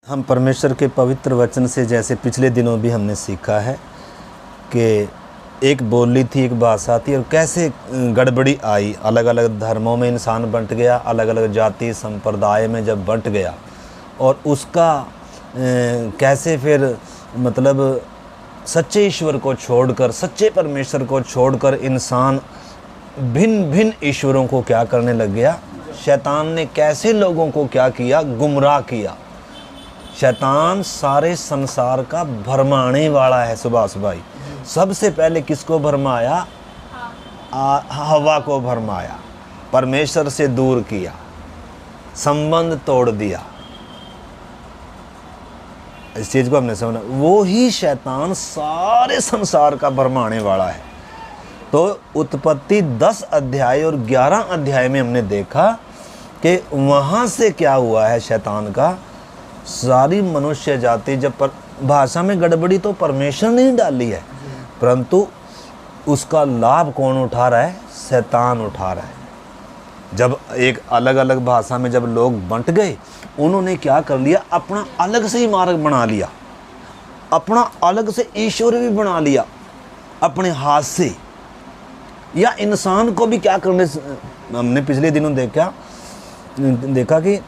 हम परमेश्वर के पवित्र वचन से जैसे पिछले दिनों भी हमने सीखा है कि एक बोली थी, एक भाषा थी और कैसे गड़बड़ी आई, अलग अलग धर्मों में इंसान बंट गया, अलग अलग जाति संप्रदाय में जब बंट गया और उसका कैसे फिर मतलब सच्चे ईश्वर को छोड़कर, सच्चे परमेश्वर को छोड़कर इंसान भिन्न भिन्न ईश्वरों को क्या करने लग गया। शैतान ने कैसे लोगों को क्या किया, गुमराह किया। शैतान सारे संसार का भरमाने वाला है। सुभाष भाई, सबसे पहले किसको भरमाया? हवा को भरमाया, परमेश्वर से दूर किया, संबंध तोड़ दिया। इस चीज को हमने समझा। वो ही शैतान सारे संसार का भरमाने वाला है। तो उत्पत्ति 10 अध्याय और 11 अध्याय में हमने देखा कि वहाँ से क्या हुआ है। शैतान का सारी मनुष्य जाति, जब भाषा में गड़बड़ी तो परमेश्वर ने ही डाली है, परंतु उसका लाभ कौन उठा रहा है? शैतान उठा रहा है। जब एक अलग अलग भाषा में जब लोग बंट गए, उन्होंने क्या कर लिया? अपना अलग से ही मार्ग बना लिया, अपना अलग से ईश्वर भी बना लिया अपने हाथ से। या इंसान को भी क्या करने, हमने पिछले दिनों देखा कि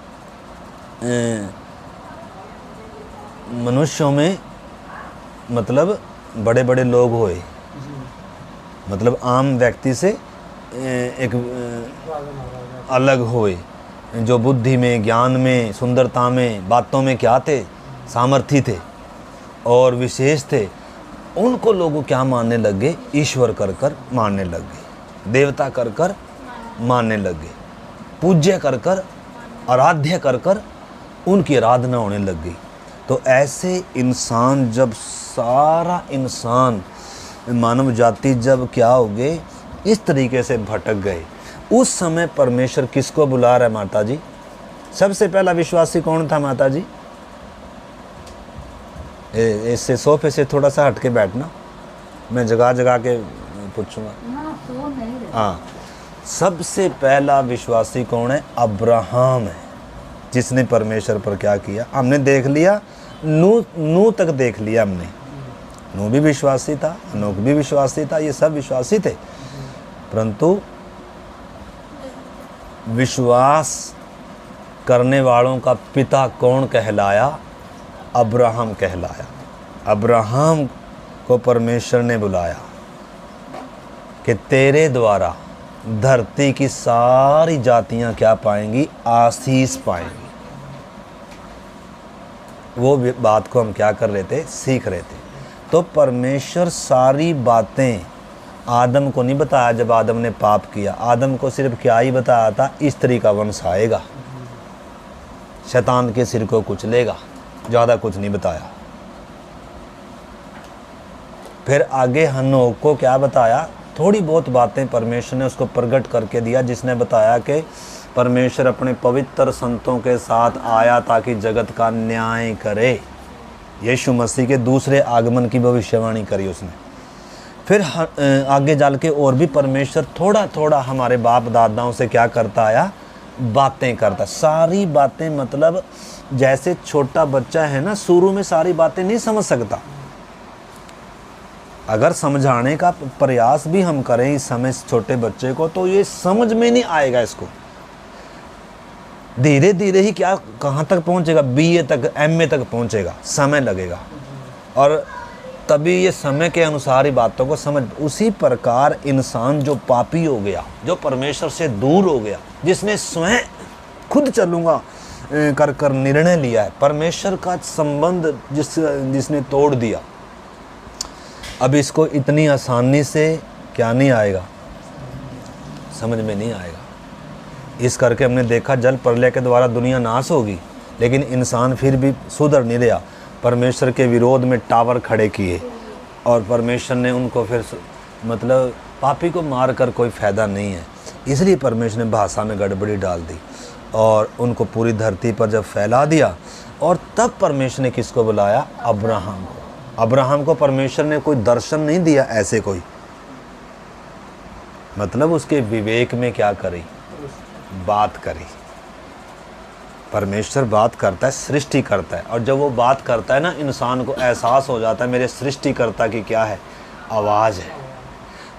मनुष्यों में मतलब बड़े बड़े लोग हुए, मतलब आम व्यक्ति से एक अलग हुए, जो बुद्धि में, ज्ञान में, सुंदरता में, बातों में क्या थे? सामर्थ्य थे और विशेष थे। उनको लोग क्या मानने लग गए? ईश्वर कर कर मानने लग गए, देवता कर कर मानने लग गए, पूज्य कर कर, आराध्य कर कर उनकी आराधना होने लग गई। तो ऐसे इंसान, जब सारा इंसान, मानव जाति जब क्या हो गए, इस तरीके से भटक गए, उस समय परमेश्वर किसको बुला रहा है माता जी? सबसे पहला विश्वासी कौन था माता जी? इससे सोफे से थोड़ा सा हट के बैठना, मैं जगह जगह के पूछूंगा। हाँ, सबसे पहला विश्वासी कौन है? अब्राहम है, जिसने परमेश्वर पर क्या किया। हमने देख लिया, नूह तक देख लिया हमने। नूह भी विश्वासी था, नोक भी विश्वासी था, ये सब विश्वासी थे। परंतु विश्वास करने वालों का पिता कौन कहलाया? अब्राहम कहलाया। अब्राहम को परमेश्वर ने बुलाया कि तेरे द्वारा धरती की सारी जातियां क्या पाएंगी? आशीष पाएंगी। वो बात को हम क्या कर रहे थे? सीख रहे थे। तो परमेश्वर सारी बातें आदम को नहीं बताया। जब आदम ने पाप किया, आदम को सिर्फ क्या ही बताया था? स्त्री का वंश आएगा, शैतान के सिर को कुचलेगा, ज़्यादा कुछ नहीं बताया। फिर आगे हनोक को क्या बताया? थोड़ी बहुत बातें परमेश्वर ने उसको प्रकट करके दिया, जिसने बताया कि परमेश्वर अपने पवित्र संतों के साथ आया ताकि जगत का न्याय करे। यीशु मसीह के दूसरे आगमन की भविष्यवाणी करी उसने। फिर आगे चल के और भी परमेश्वर थोड़ा थोड़ा हमारे बाप दादाओं से क्या करता आया? बातें करता। सारी बातें मतलब जैसे छोटा बच्चा है ना, शुरू में सारी बातें नहीं समझ सकता। अगर समझाने का प्रयास भी हम करें इस समय छोटे बच्चे को, तो ये समझ में नहीं आएगा। इसको धीरे धीरे ही क्या, कहाँ तक पहुँचेगा? BA तक, MA तक पहुँचेगा, समय लगेगा। और तभी ये समय के अनुसार ही बातों को समझ। उसी प्रकार इंसान जो पापी हो गया, जो परमेश्वर से दूर हो गया, जिसने स्वयं खुद चलूँगा कर कर निर्णय लिया है, परमेश्वर का संबंध जिसने तोड़ दिया, अब इसको इतनी आसानी से क्या नहीं आएगा? समझ में नहीं आएगा। इस करके हमने देखा जल प्रलय के द्वारा दुनिया नाश होगी, लेकिन इंसान फिर भी सुधर नहीं रहा। परमेश्वर के विरोध में टावर खड़े किए और परमेश्वर ने उनको फिर मतलब पापी को मार कर कोई फ़ायदा नहीं है, इसलिए परमेश्वर ने भाषा में गड़बड़ी डाल दी और उनको पूरी धरती पर जब फैला दिया। और तब परमेश्वर ने किसको बुलाया? अब्राहम को। अब्राहम को परमेश्वर ने कोई दर्शन नहीं दिया ऐसे कोई, मतलब उसके विवेक में क्या करी? बात करी। परमेश्वर बात करता है, सृष्टि करता है, और जब वो बात करता है ना, इंसान को एहसास हो जाता है मेरे सृष्टिकर्ता की क्या है, आवाज़ है।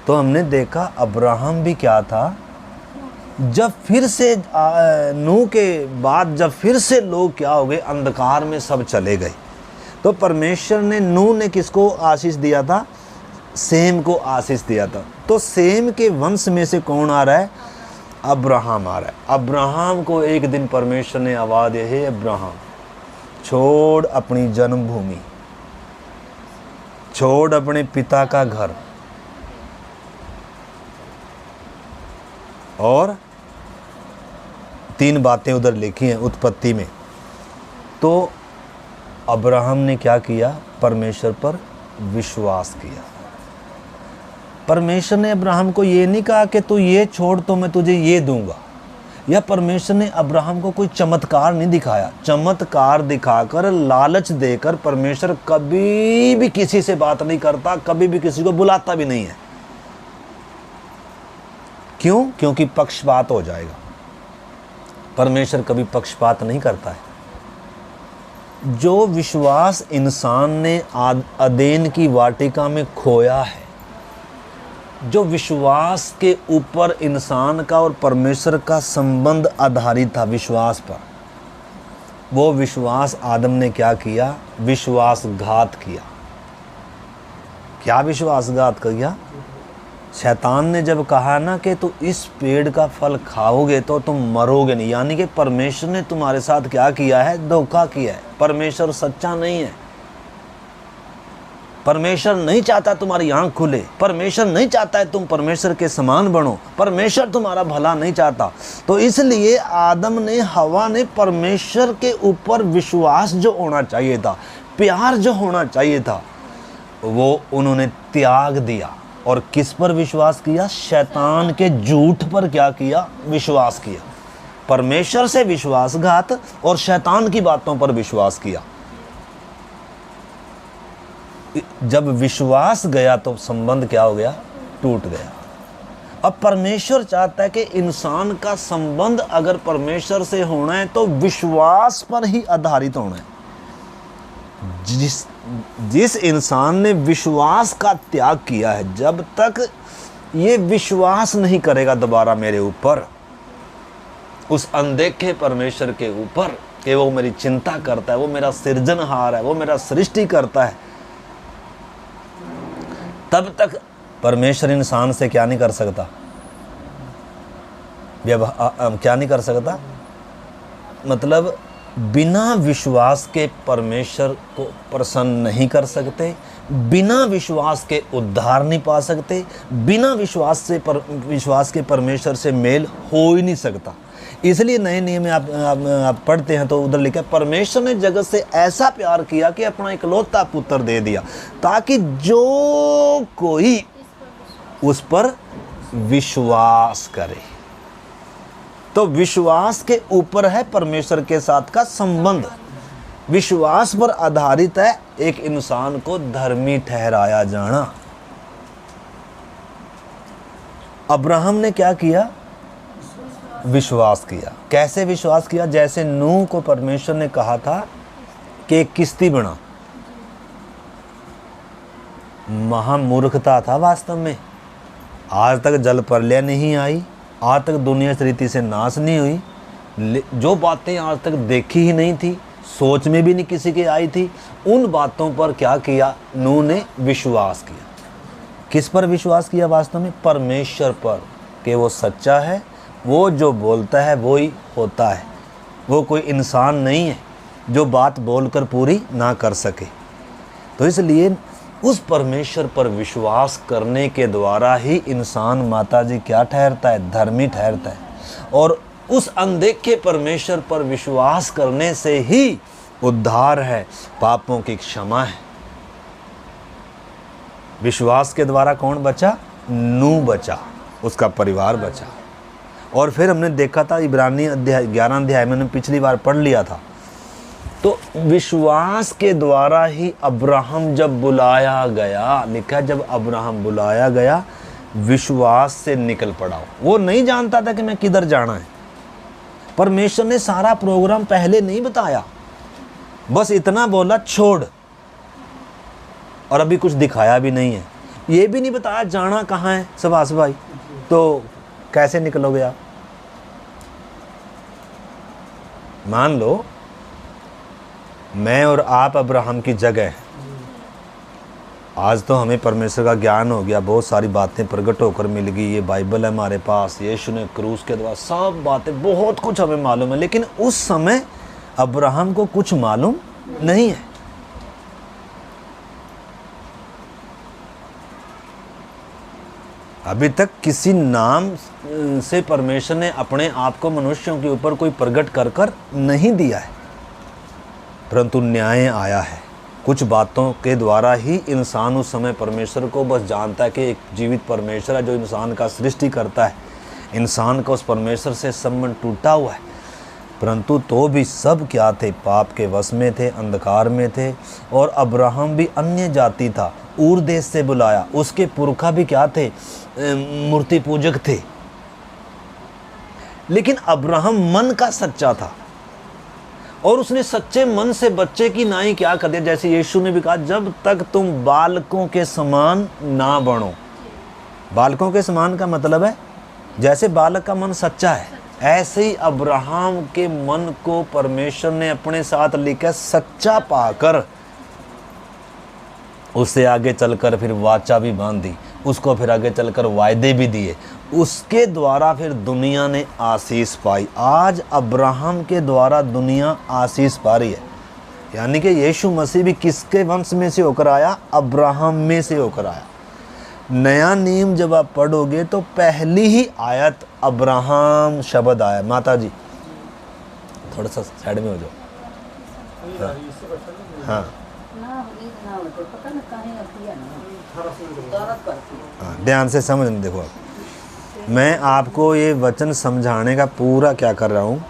तो हमने देखा अब्राहम भी क्या था, जब फिर से नूह के बाद जब फिर से लोग क्या हो गए, अंधकार में सब चले गए, तो परमेश्वर ने, नूह ने किसको आशीष दिया था, सेम को आशीष दिया था। तो सेम के वंश में से कौन आ रहा है, अब्राहम आ रहा है। अब्राहम को एक दिन परमेश्वर ने आवाज़ दी, हे अब्राहम, छोड़ अपनी जन्मभूमि, छोड़ अपने पिता का घर, और 3 बातें उधर लिखी हैं उत्पत्ति में। तो अब्राहम ने क्या किया, परमेश्वर पर विश्वास किया। परमेश्वर ने अब्राहम को ये नहीं कहा कि तू ये छोड़ तो मैं तुझे ये दूंगा, या परमेश्वर ने अब्राहम को कोई चमत्कार नहीं दिखाया। चमत्कार दिखाकर, लालच देकर परमेश्वर कभी भी किसी से बात नहीं करता, कभी भी किसी को बुलाता भी नहीं है। क्यों? क्योंकि पक्षपात हो जाएगा। परमेश्वर कभी पक्षपात नहीं करता है। जो विश्वास इंसान ने अदेन की वाटिका में खोया है, जो विश्वास के ऊपर इंसान का और परमेश्वर का संबंध आधारित था, विश्वास पर, वो विश्वास आदम ने क्या किया, विश्वासघात किया। क्या विश्वासघात किया? शैतान ने जब कहा ना कि तू इस पेड़ का फल खाओगे तो तुम मरोगे नहीं, यानी कि परमेश्वर ने तुम्हारे साथ क्या किया है, धोखा किया है। परमेश्वर सच्चा नहीं है। परमेश्वर नहीं चाहता तुम्हारी आंख खुले, परमेश्वर नहीं चाहता है तुम परमेश्वर के समान बनो, परमेश्वर तुम्हारा भला नहीं चाहता। तो इसलिए आदम ने, हवा ने परमेश्वर के ऊपर विश्वास जो होना चाहिए था, प्यार जो होना चाहिए था, वो उन्होंने त्याग दिया। और किस पर विश्वास किया? शैतान के झूठ पर क्या किया? विश्वास किया। परमेश्वर से विश्वासघात और शैतान की बातों पर विश्वास किया। जब विश्वास गया तो संबंध क्या हो गया? टूट गया। अब परमेश्वर चाहता है कि इंसान का संबंध अगर परमेश्वर से होना है तो विश्वास पर ही आधारित होना है। जिस इंसान ने विश्वास का त्याग किया है, जब तक ये विश्वास नहीं करेगा दोबारा मेरे ऊपर, उस अनदेखे परमेश्वर के ऊपर, कि वो मेरी चिंता करता है, वो मेरा सृजनहार है, वो मेरा सृष्टि करता है, तब तक परमेश्वर इंसान से क्या नहीं कर सकता? क्या नहीं कर सकता? मतलब बिना विश्वास के परमेश्वर को प्रसन्न नहीं कर सकते, बिना विश्वास के उद्धार नहीं पा सकते, बिना विश्वास के परमेश्वर से मेल हो ही नहीं सकता। इसलिए नए नियम में आप पढ़ते हैं तो उधर लिखा है, परमेश्वर ने जगत से ऐसा प्यार किया कि अपना इकलौता पुत्र दे दिया, ताकि जो कोई उस पर विश्वास करे। तो विश्वास के ऊपर है परमेश्वर के साथ का संबंध, विश्वास पर आधारित है एक इंसान को धर्मी ठहराया जाना। अब्राहम ने क्या किया? विश्वास किया। कैसे विश्वास किया? जैसे नूह को परमेश्वर ने कहा था कि एक किश्ती बना। महामूर्खता था वास्तव में। आज तक जल प्रलय नहीं आई, आज तक दुनिया इस रीति से नाश नहीं हुई, जो बातें आज तक देखी ही नहीं थी, सोच में भी नहीं किसी के आई थी, उन बातों पर क्या किया? नूह ने विश्वास किया। किस पर विश्वास किया? वास्तव में परमेश्वर पर, कि वो सच्चा है, वो जो बोलता है वो ही होता है, वो कोई इंसान नहीं है जो बात बोलकर पूरी ना कर सके। तो इसलिए उस परमेश्वर पर विश्वास करने के द्वारा ही इंसान, माता जी, क्या ठहरता है? धर्मी ठहरता है। और उस अनदेखे परमेश्वर पर विश्वास करने से ही उद्धार है, पापों की क्षमा है। विश्वास के द्वारा कौन बचा? नूह बचा, उसका परिवार बचा। और फिर हमने देखा था इब्रानी 11 अध्याय में, पिछली बार पढ़ लिया था, तो विश्वास के द्वारा ही अब्राहम जब बुलाया गया, लिखा जब अब्राहम बुलाया गया विश्वास से निकल पड़ा। वो नहीं जानता था कि मैं किधर जाना है, परमेश्वर ने सारा प्रोग्राम पहले नहीं बताया, बस इतना बोला छोड़, और अभी कुछ दिखाया भी नहीं है। ये भी नहीं बताया जाना कहाँ है सुभाष भाई, तो कैसे निकलोगे आप? मान लो मैं और आप अब्राहम की जगह हैं। आज तो हमें परमेश्वर का ज्ञान हो गया, बहुत सारी बातें प्रकट होकर मिल गई, ये बाइबल है हमारे पास, यीशु ने क्रूस के द्वारा सब बातें, बहुत कुछ हमें मालूम है। लेकिन उस समय अब्राहम को कुछ मालूम नहीं है। अभी तक किसी नाम से परमेश्वर ने अपने आप को मनुष्यों के ऊपर कोई प्रकट कर कर नहीं दिया है, परंतु न्याय आया है। कुछ बातों के द्वारा ही इंसान उस समय परमेश्वर को बस जानता है कि एक जीवित परमेश्वर है जो इंसान का सृष्टि करता है। इंसान का उस परमेश्वर से संबंध टूटा हुआ है, परंतु तो भी सब क्या थे? पाप के वश में थे, अंधकार में थे। और अब्राहम भी अन्य जाति था, ऊर देश से बुलाया। उसके पुरखा भी क्या थे? मूर्ति पूजक थे। लेकिन अब्राहम मन का सच्चा था और उसने सच्चे मन से बच्चे की नाई क्या कर दिया। जैसे यीशु ने भी कहा, जब तक तुम बालकों के समान ना बनो। बालकों के समान का मतलब है जैसे बालक का मन सच्चा है, ऐसे ही अब्राहम के मन को परमेश्वर ने अपने साथ लेकर सच्चा पाकर उससे आगे चलकर फिर वाचा भी बांधी, उसको फिर आगे चलकर वायदे भी दिए, उसके द्वारा फिर दुनिया ने आशीष पाई। आज अब्राहम के द्वारा दुनिया आशीष पा रही है। यानी कि यीशु मसीह भी किसके वंश में से होकर आया? अब्राहम में से होकर आया। नया नियम जब आप पढ़ोगे तो पहली ही आयत अब्राहम शब्द आया। माता जी थोड़ा सा साइड में हो जाओ। हाँ हाँ, ध्यान से समझ। देखो आप, मैं आपको ये वचन समझाने का पूरा क्या कर रहा हूँ,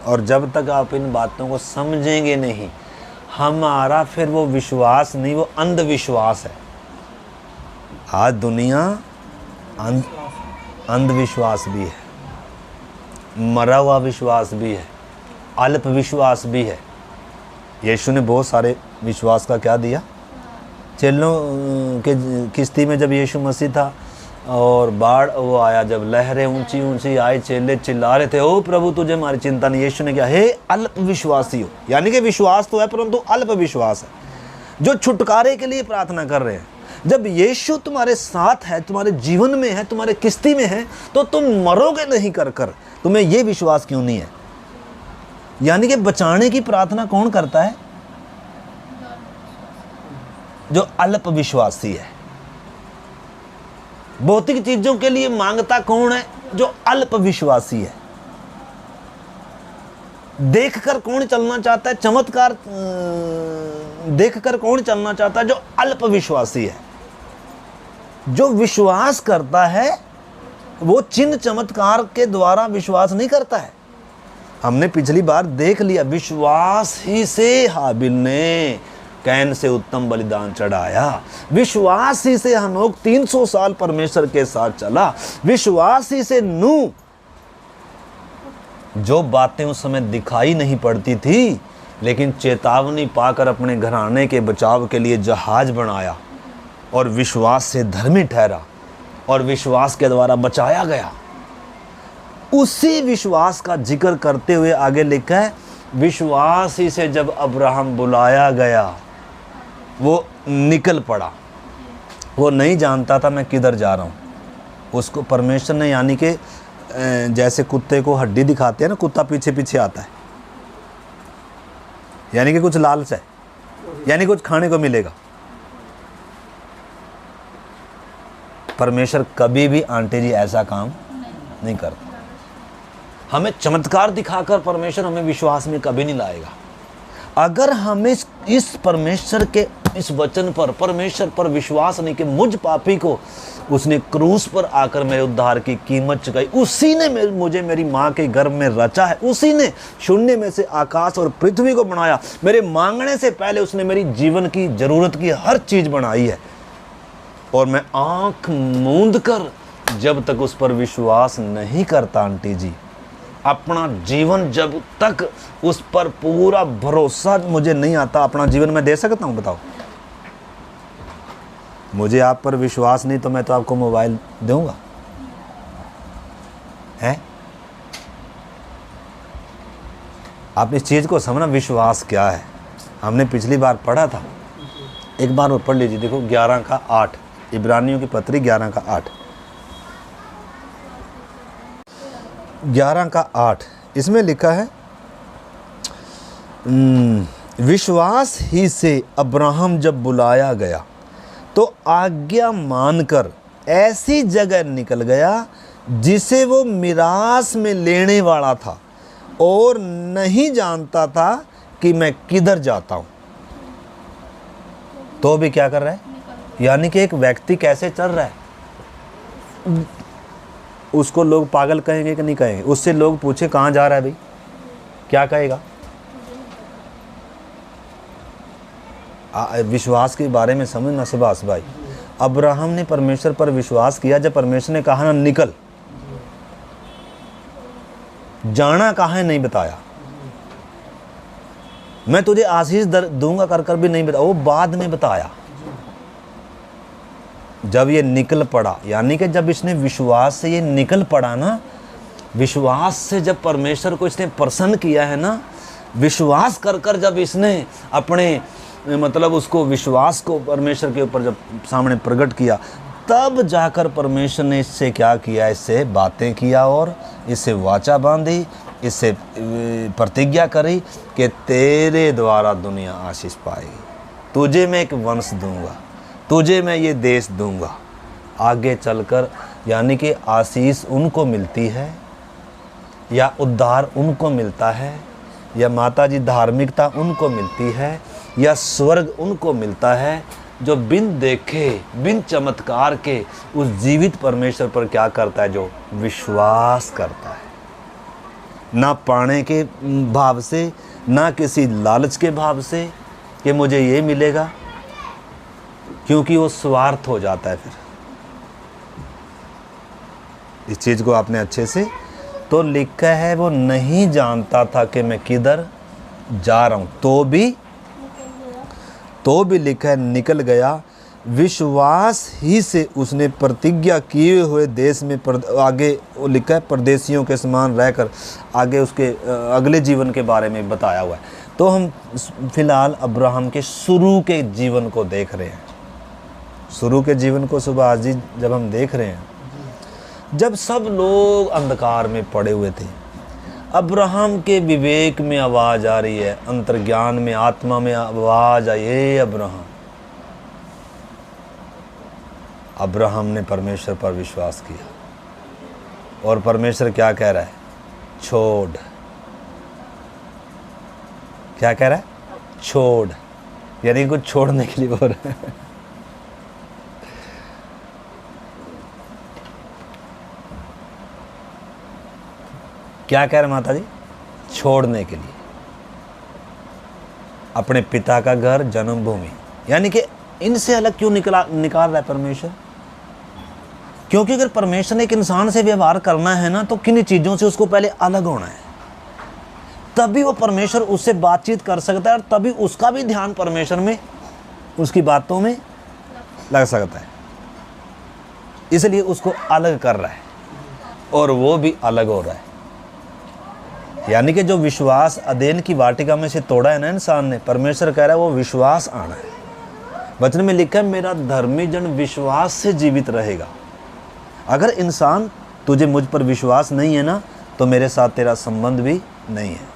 और जब तक आप इन बातों को समझेंगे नहीं, हमारा फिर वो विश्वास नहीं, वो अंधविश्वास है। आज दुनिया अंधविश्वास भी है, मरा हुआ विश्वास भी है, अल्प विश्वास भी है। यीशु ने बहुत सारे विश्वास का क्या दिया। चेलों के किश्ती में जब यीशु मसीह था और बाढ़ वो आया, जब लहरें ऊंची ऊंची आई, चेले चिल्ला रहे थे, ओ प्रभु तुझे हमारी चिंता नहीं। यीशु ने क्या, हे अल्प विश्वासी हो। यानी कि विश्वास तो है परंतु अल्प विश्वास है, जो छुटकारे के लिए प्रार्थना कर रहे हैं। जब यीशु तुम्हारे साथ है, तुम्हारे जीवन में है, तुम्हारे किश्ती में है, तो तुम मरोगे नहीं कर कर। तुम्हें ये विश्वास क्यों नहीं है? यानी कि बचाने की प्रार्थना कौन करता है? जो अल्प विश्वासी है। भौतिक चीजों के लिए मांगता कौन है? जो अल्प विश्वासी है। देखकर कौन चलना चाहता है? चमत्कार देखकर कौन चलना चाहता है? जो अल्प विश्वासी है। जो विश्वास करता है वो चिन्ह चमत्कार के द्वारा विश्वास नहीं करता है। हमने पिछली बार देख लिया, विश्वास ही से हाबिल ने कैन से उत्तम बलिदान चढ़ाया। विश्वास ही से हनोक 300 साल परमेश्वर के साथ चला। विश्वास ही से नूह, जो बातें उस समय दिखाई नहीं पड़ती थी, लेकिन चेतावनी पाकर अपने घराने के बचाव के लिए जहाज बनाया और विश्वास से धर्मी ठहरा और विश्वास के द्वारा बचाया गया। उसी विश्वास का जिक्र करते हुए आगे लिखा है, विश्वास ही से जब अब्राहम बुलाया गया वो निकल पड़ा। वो नहीं जानता था मैं किधर जा रहा हूँ। उसको परमेश्वर ने, यानी कि जैसे कुत्ते को हड्डी दिखाते हैं ना, कुत्ता पीछे पीछे आता है, यानी कि कुछ लालच है, यानी कुछ खाने को मिलेगा। परमेश्वर कभी भी आंटी जी ऐसा काम नहीं करता। हमें चमत्कार दिखाकर परमेश्वर हमें विश्वास में कभी नहीं लाएगा। अगर हमें इस परमेश्वर के इस वचन पर, परमेश्वर पर विश्वास नहीं कि मुझ पापी को उसने क्रूस पर आकर मेरे उद्धार की कीमत चुकाई, उसी ने मुझे मेरी माँ के गर्भ में रचा है, उसी ने शून्य में से आकाश और पृथ्वी को बनाया, मेरे मांगने से पहले उसने मेरी जीवन की जरूरत की हर चीज बनाई है, और मैं आंख मूंद कर जब तक उस पर विश्वास नहीं करता आंटी जी, अपना जीवन जब तक उस पर पूरा भरोसा मुझे नहीं आता, अपना जीवन मैं दे सकता हूँ? बताओ। मुझे आप पर विश्वास नहीं तो मैं तो आपको मोबाइल दूंगा, है? आप इस चीज़ को समझना, विश्वास क्या है। हमने पिछली बार पढ़ा था, एक बार और पढ़ लीजिए। देखो 11:8, इब्रानियों की पत्री 11:8, 11:8 इसमें लिखा है, विश्वास ही से अब्राहम जब बुलाया गया तो आज्ञा मानकर ऐसी जगह निकल गया जिसे वो मिरास में लेने वाला था और नहीं जानता था कि मैं किधर जाता हूं। तो भी क्या कर रहा है? यानी कि एक व्यक्ति कैसे चल रहा है, उसको लोग पागल कहेंगे कि नहीं कहेंगे? उससे लोग पूछे कहाँ जा रहा है भाई, क्या कहेगा? विश्वास के बारे में समझना सुभाष भाई। अब्राहम ने परमेश्वर पर विश्वास किया जब परमेश्वर ने कहा ना निकल, जाना कहाँ है नहीं बताया, मैं तुझे आशीष दूंगा कर कर भी नहीं बताया, वो बाद में बताया जब ये निकल पड़ा। यानी कि जब इसने विश्वास से ये निकल पड़ा ना, विश्वास से जब परमेश्वर को इसने प्रसन्न किया है ना, विश्वास कर कर जब इसने अपने मतलब उसको विश्वास को परमेश्वर के ऊपर जब सामने प्रकट किया, तब जाकर परमेश्वर ने इससे क्या किया, इससे बातें किया और इससे वाचा बांधी, इससे प्रतिज्ञा करी कि तेरे द्वारा दुनिया आशीष पाएगी, तुझे मैं एक वंश दूंगा, तुझे मैं ये देश दूंगा। आगे चलकर यानी कि आशीष उनको मिलती है या उद्धार उनको मिलता है या माता जी धार्मिकता उनको मिलती है या स्वर्ग उनको मिलता है जो बिन देखे बिन चमत्कार के उस जीवित परमेश्वर पर क्या करता है, जो विश्वास करता है। ना पाने के भाव से, ना किसी लालच के भाव से कि मुझे ये मिलेगा, क्योंकि वो स्वार्थ हो जाता है। फिर इस चीज़ को आपने अच्छे से तो लिखा है, वो नहीं जानता था कि मैं किधर जा रहा हूँ, तो भी लिखा है निकल गया। विश्वास ही से उसने प्रतिज्ञा किए हुए देश में आगे वो लिखा है परदेशियों के समान रहकर, आगे उसके अगले जीवन के बारे में बताया हुआ है। तो हम फिलहाल अब्राहम के शुरू के जीवन को देख रहे हैं। शुरू के जीवन को सुभाष जी जब हम देख रहे हैं, जब सब लोग अंधकार में पड़े हुए थे, अब्राहम के विवेक में आवाज़ आ रही है, अंतर्ज्ञान में आत्मा में आवाज़ आई, हे अब्राहम। अब्राहम ने परमेश्वर पर विश्वास किया और परमेश्वर क्या कह रहा है, छोड़। क्या कह रहा है? छोड़, यानी कुछ छोड़ने के लिए बोल रहा है। क्या कह रहे माता जी? छोड़ने के लिए अपने पिता का घर, जन्मभूमि। यानी कि इनसे अलग क्यों निकाल रहा है परमेश्वर? क्योंकि अगर परमेश्वर ने एक इंसान से व्यवहार करना है ना, तो किन चीज़ों से उसको पहले अलग होना है, तभी वो परमेश्वर उससे बातचीत कर सकता है और तभी उसका भी ध्यान परमेश्वर में, उसकी बातों में लग सकता है। इसलिए उसको अलग कर रहा है और वो भी अलग हो रहा है। यानी कि जो विश्वास अदेन की वाटिका में से तोड़ा है ना इंसान ने, परमेश्वर कह रहा है वो विश्वास आना है। वचन में लिखा है, मेरा धर्मी जन विश्वास से जीवित रहेगा। अगर इंसान तुझे मुझ पर विश्वास नहीं है ना, तो मेरे साथ तेरा संबंध भी नहीं है।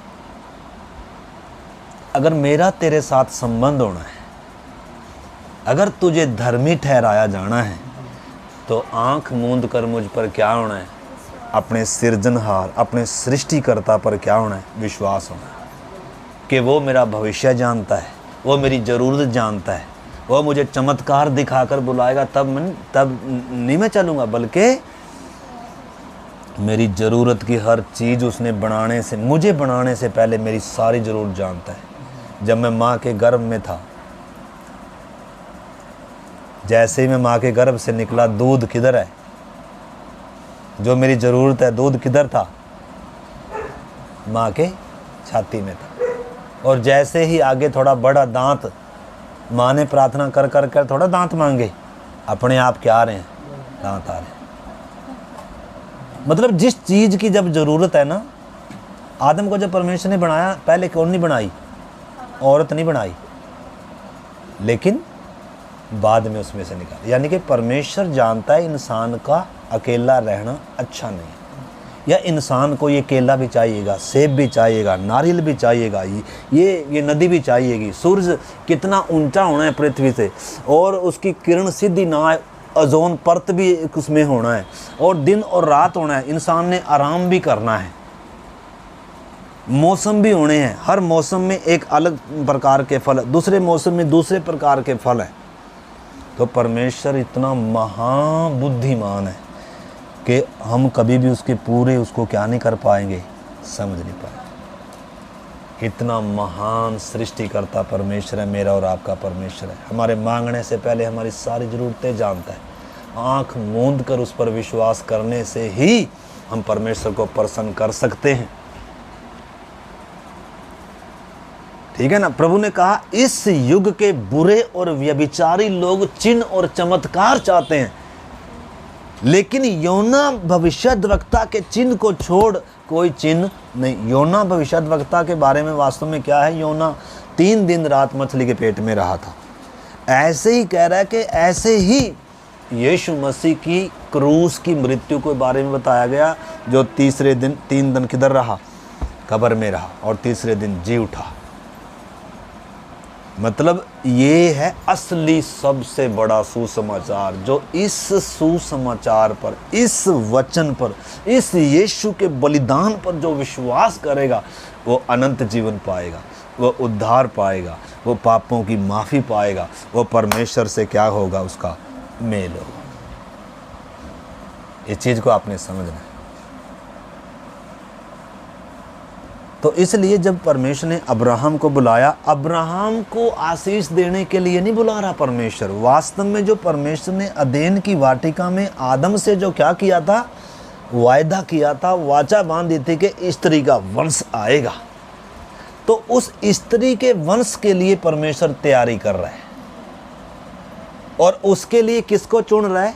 अगर मेरा तेरे साथ संबंध होना है, अगर तुझे धर्मी ठहराया जाना है, तो आंख मूंद कर मुझ पर क्या होना है, अपने सृजनहार, अपने सृष्टिकर्ता पर क्या होना है, विश्वास होना है कि वो मेरा भविष्य जानता है, वो मेरी ज़रूरत जानता है, वो मुझे चमत्कार दिखाकर बुलाएगा, तब नहीं मैं चलूँगा, बल्कि मेरी ज़रूरत की हर चीज़ उसने बनाने से, मुझे बनाने से पहले मेरी सारी ज़रूरत जानता है। जब मैं माँ के गर्भ में था, जैसे ही मैं माँ के गर्भ से निकला, दूध किधर है, जो मेरी ज़रूरत है, दूध किधर था, माँ के छाती में था। और जैसे ही आगे थोड़ा बड़ा दांत, माँ ने प्रार्थना कर कर कर थोड़ा दांत मांगे, अपने आप क्या आ रहे हैं, दांत आ रहे हैं। मतलब जिस चीज़ की जब ज़रूरत है ना, आदम को जब परमेश्वर ने बनाया, पहले कौन नहीं बनाई, औरत नहीं बनाई, लेकिन बाद में उसमें से निकाल। यानी कि परमेश्वर जानता है इंसान का अकेला रहना अच्छा नहीं है, या इंसान को ये केला भी चाहिएगा, सेब भी चाहिएगा, नारियल भी चाहिएगा, ये नदी भी चाहिएगी, सूरज कितना ऊंचा होना है पृथ्वी से, और उसकी किरण सीधी ना आए, ओजोन परत भी उसमें होना है, और दिन और रात होना है, इंसान ने आराम भी करना है, मौसम भी होने हैं, हर मौसम में एक अलग प्रकार के फल, दूसरे मौसम में दूसरे प्रकार के फल हैं। तो परमेश्वर इतना महाबुद्धिमान है कि हम कभी भी उसके पूरे उसको क्या नहीं कर पाएंगे, समझ नहीं पाएंगे। इतना महान सृष्टिकर्ता परमेश्वर है, मेरा और आपका परमेश्वर है। हमारे मांगने से पहले हमारी सारी ज़रूरतें जानता है। आँख मूंद कर उस पर विश्वास करने से ही हम परमेश्वर को प्रसन्न कर सकते हैं। ठीक है ना। प्रभु ने कहा इस युग के बुरे और व्यभिचारी लोग चिन्ह और चमत्कार चाहते हैं, लेकिन योना भविष्यद्वक्ता के चिन्ह को छोड़ कोई चिन्ह नहीं। योना भविष्यद्वक्ता के बारे में वास्तव में क्या है, योना 3 दिन रात मछली के पेट में रहा था। ऐसे ही कह रहा है कि ऐसे ही यीशु मसीह की क्रूस की मृत्यु के बारे में बताया गया, जो 3 दिन किधर रहा, कब्र में रहा, और 3 दिन जी उठा। मतलब ये है असली सबसे बड़ा सुसमाचार, जो इस सुसमाचार पर, इस वचन पर, इस यीशु के बलिदान पर जो विश्वास करेगा वो अनंत जीवन पाएगा, वो उद्धार पाएगा, वो पापों की माफ़ी पाएगा, वो परमेश्वर से क्या होगा, उसका मेल होगा। इस चीज़ को आपने समझना है। तो इसलिए जब परमेश्वर ने अब्राहम को बुलाया, अब्राहम को आशीष देने के लिए नहीं बुला रहा परमेश्वर। वास्तव में जो परमेश्वर ने अदेन की वाटिका में आदम से जो क्या किया था, वायदा किया था, वाचा बांध दी थी कि स्त्री का वंश आएगा, तो उस स्त्री के वंश के लिए परमेश्वर तैयारी कर रहा है। और उसके लिए किसको चुन रहा है?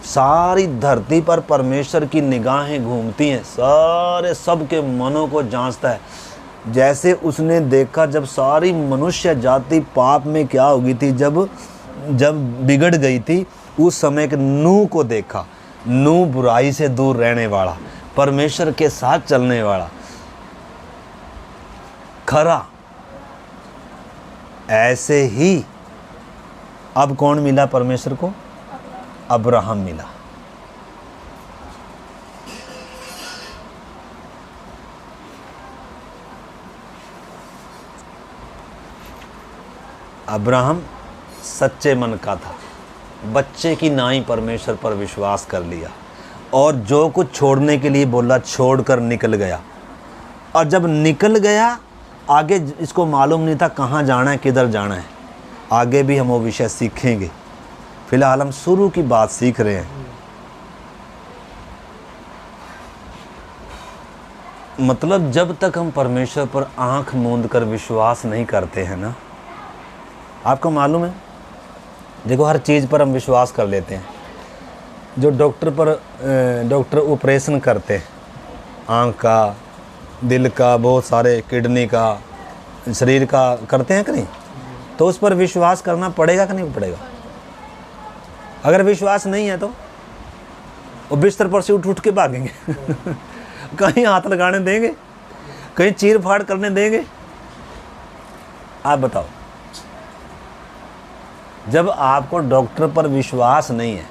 सारी धरती पर परमेश्वर की निगाहें घूमती हैं, सारे सबके मनों को जांचता है। जैसे उसने देखा जब सारी मनुष्य जाति पाप में क्या हो गई थी, जब बिगड़ गई थी, उस समय के नूह को देखा। नूह बुराई से दूर रहने वाला, परमेश्वर के साथ चलने वाला, खरा। ऐसे ही अब कौन मिला परमेश्वर को? अब्राहम मिला। अब्राहम सच्चे मन का था, बच्चे की नाई परमेश्वर पर विश्वास कर लिया, और जो कुछ छोड़ने के लिए बोला छोड़कर निकल गया। और जब निकल गया, आगे इसको मालूम नहीं था कहाँ जाना है, किधर जाना है। आगे भी हम वो विषय सीखेंगे, फिलहाल हम शुरू की बात सीख रहे हैं। मतलब जब तक हम परमेश्वर पर आंख मूंद कर विश्वास नहीं करते हैं ना, आपको मालूम है, देखो हर चीज़ पर हम विश्वास कर लेते हैं। जो डॉक्टर ऑपरेशन करते हैं, आँख का, दिल का, बहुत सारे किडनी का, शरीर का करते हैं कि नहीं, तो उस पर विश्वास करना पड़ेगा कि नहीं पड़ेगा? अगर विश्वास नहीं है तो वो बिस्तर पर से उठ के भागेंगे कहीं हाथ लगाने देंगे, कहीं चीर फाड़ करने देंगे? आप बताओ। जब आपको डॉक्टर पर विश्वास नहीं है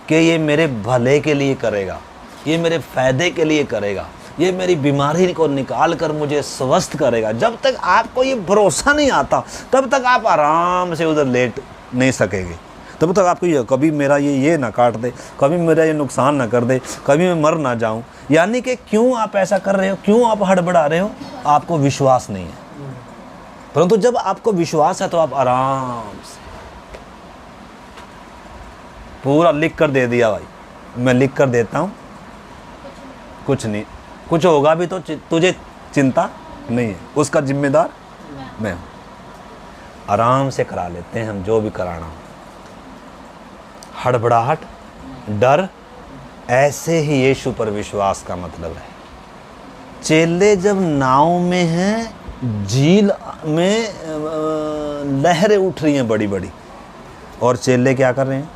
कि ये मेरे भले के लिए करेगा, ये मेरे फायदे के लिए करेगा, ये मेरी बीमारी को निकाल कर मुझे स्वस्थ करेगा, जब तक आपको ये भरोसा नहीं आता, तब तक आप आराम से उधर लेट नहीं सकेंगे। तब तक आपको ये कभी मेरा ये ना काट दे, कभी मेरा ये नुकसान ना कर दे, कभी मैं मर ना जाऊं। यानी कि क्यों आप ऐसा कर रहे हो, क्यों आप हड़बड़ा रहे हो? आपको विश्वास नहीं है। परंतु जब आपको विश्वास है तो आप आराम से पूरा लिख कर दे दिया, भाई मैं लिख कर देता हूँ, कुछ नहीं, कुछ होगा भी तो तुझे चिंता नहीं है, उसका जिम्मेदार मैं हूँ। आराम से करा लेते हैं हम जो भी कराना हो। हड़बड़ाहट, डर, ऐसे ही यीशु पर विश्वास का मतलब है। चेले जब नाव में हैं, झील में लहरें उठ रही हैं बड़ी बड़ी, और चेले क्या कर रहे हैं?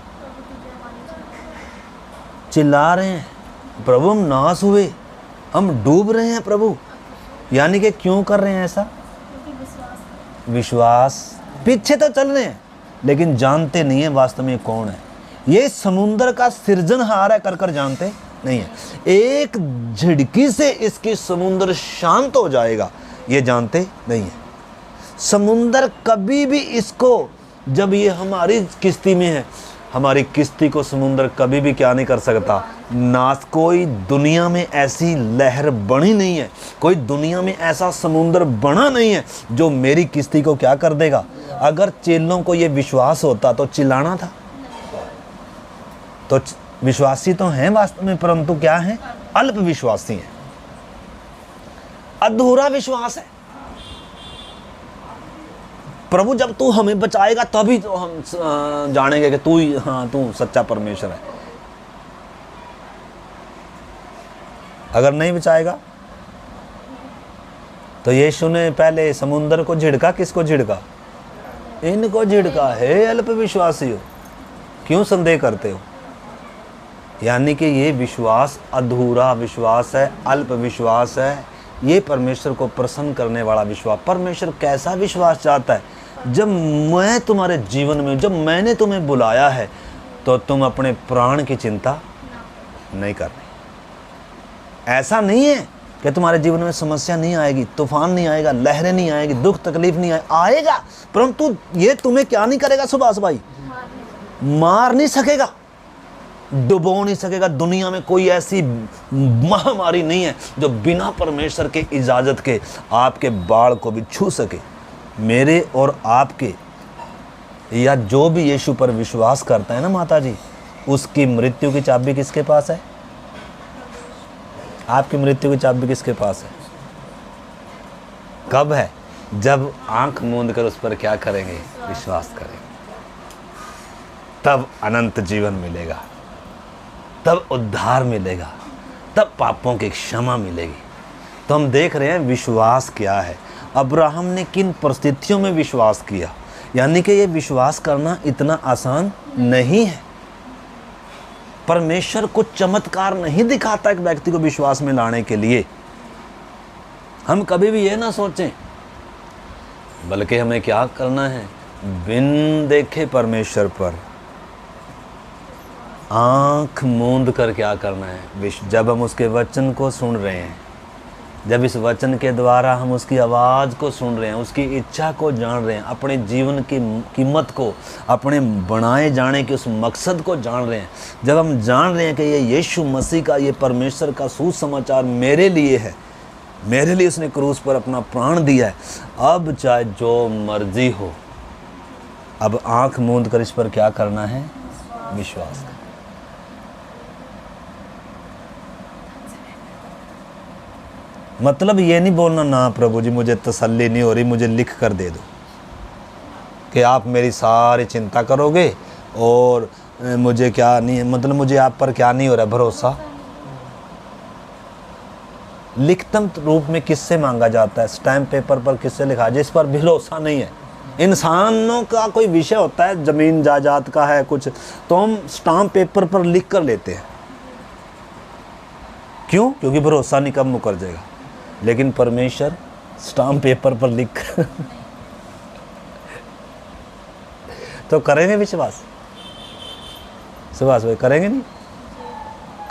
चिल्ला रहे हैं, प्रभु हम नाश हुए, हम डूब रहे हैं प्रभु। यानी कि क्यों कर रहे हैं ऐसा? विश्वास। पीछे तो चल रहे हैं लेकिन जानते नहीं है वास्तव में कौन है। ये समुद्र का सृजनहार है कर जानते नहीं है। एक झिड़की से इसकी समुद्र शांत हो जाएगा ये जानते नहीं है। समुद्र कभी भी इसको, जब ये हमारी किश्ती में है, हमारी किश्ती को समुद्र कभी भी क्या नहीं कर सकता? नाश। कोई दुनिया में ऐसी लहर बनी नहीं है, कोई दुनिया में ऐसा समुद्र बना नहीं है जो मेरी किश्ती को क्या कर देगा। अगर चेलों को ये विश्वास होता तो चिल्लाना था। तो विश्वासी तो हैं वास्तव में, परंतु क्या हैं? अल्प विश्वासी हैं, अधूरा विश्वास है। प्रभु जब तू हमें बचाएगा तभी तो हम जानेंगे कि तू सच्चा परमेश्वर है। अगर नहीं बचाएगा तो यीशु ने पहले समुद्र को झिड़का। किसको झिड़का? इनको झिड़का। हे अल्प विश्वासी हो, क्यों संदेह करते हो? यानी कि ये विश्वास अधूरा विश्वास है, अल्प विश्वास है। ये परमेश्वर को प्रसन्न करने वाला विश्वास। परमेश्वर कैसा विश्वास चाहता है? जब मैं तुम्हारे जीवन में, जब मैंने तुम्हें बुलाया है तो तुम अपने प्राण की चिंता नहीं करनी। ऐसा नहीं है कि तुम्हारे जीवन में समस्या नहीं आएगी, तूफान नहीं आएगा, लहरें नहीं आएगी, दुख तकलीफ नहीं आएगा, परंतु ये तुम्हें क्या नहीं करेगा? सुभाष भाई, मार नहीं सकेगा, डुबो नहीं सकेगा। दुनिया में कोई ऐसी महामारी नहीं है जो बिना परमेश्वर के इजाजत के आपके बाल को भी छू सके। मेरे और आपके, या जो भी यीशु पर विश्वास करता है ना माता जी, उसकी मृत्यु की चाबी किसके पास है? आपकी मृत्यु की चाबी किसके पास है? कब है? जब आंख मूंद कर उस पर क्या करेंगे? विश्वास करेंगे। तब अनंत जीवन मिलेगा, तब उद्धार मिलेगा, तब पापों की क्षमा मिलेगी। तो हम देख रहे हैं विश्वास क्या है। अब्राहम ने किन परिस्थितियों में विश्वास किया। यानी कि ये विश्वास करना इतना आसान नहीं है। परमेश्वर कुछ चमत्कार नहीं दिखाता एक व्यक्ति को विश्वास में लाने के लिए। हम कभी भी ये ना सोचें, बल्कि हमें क्या करना है? बिन देखे परमेश्वर पर आंख मूंद कर क्या करना है? जब हम उसके वचन को सुन रहे हैं, जब इस वचन के द्वारा हम उसकी आवाज़ को सुन रहे हैं, उसकी इच्छा को जान रहे हैं, अपने जीवन की कीमत को, अपने बनाए जाने के उस मकसद को जान रहे हैं, जब हम जान रहे हैं कि ये यीशु मसीह का, ये परमेश्वर का सुसमाचार मेरे लिए है, मेरे लिए उसने क्रूस पर अपना प्राण दिया है, अब चाहे जो मर्जी हो, अब आंख मूंद कर इस पर क्या करना है? विश्वास करना। मतलब ये नहीं बोलना ना प्रभु जी मुझे तसल्ली नहीं हो रही, मुझे लिख कर दे दो कि आप मेरी सारी चिंता करोगे और मुझे क्या नहीं, मतलब मुझे आप पर क्या नहीं हो रहा भरोसा। लिखित रूप में किससे मांगा जाता है? स्टैम्प पेपर पर किससे लिखा? जिस पर भरोसा नहीं है। इंसानों का कोई विषय होता है, जमीन जायदाद का है कुछ, तो हम स्टाम्प पेपर पर लिख कर लेते हैं। क्यों? क्योंकि भरोसा नहीं, कब मुकर जाएगा। लेकिन परमेश्वर स्टाम्प पेपर पर लिख तो करेंगे विश्वास? सुभाष भाई करेंगे नहीं?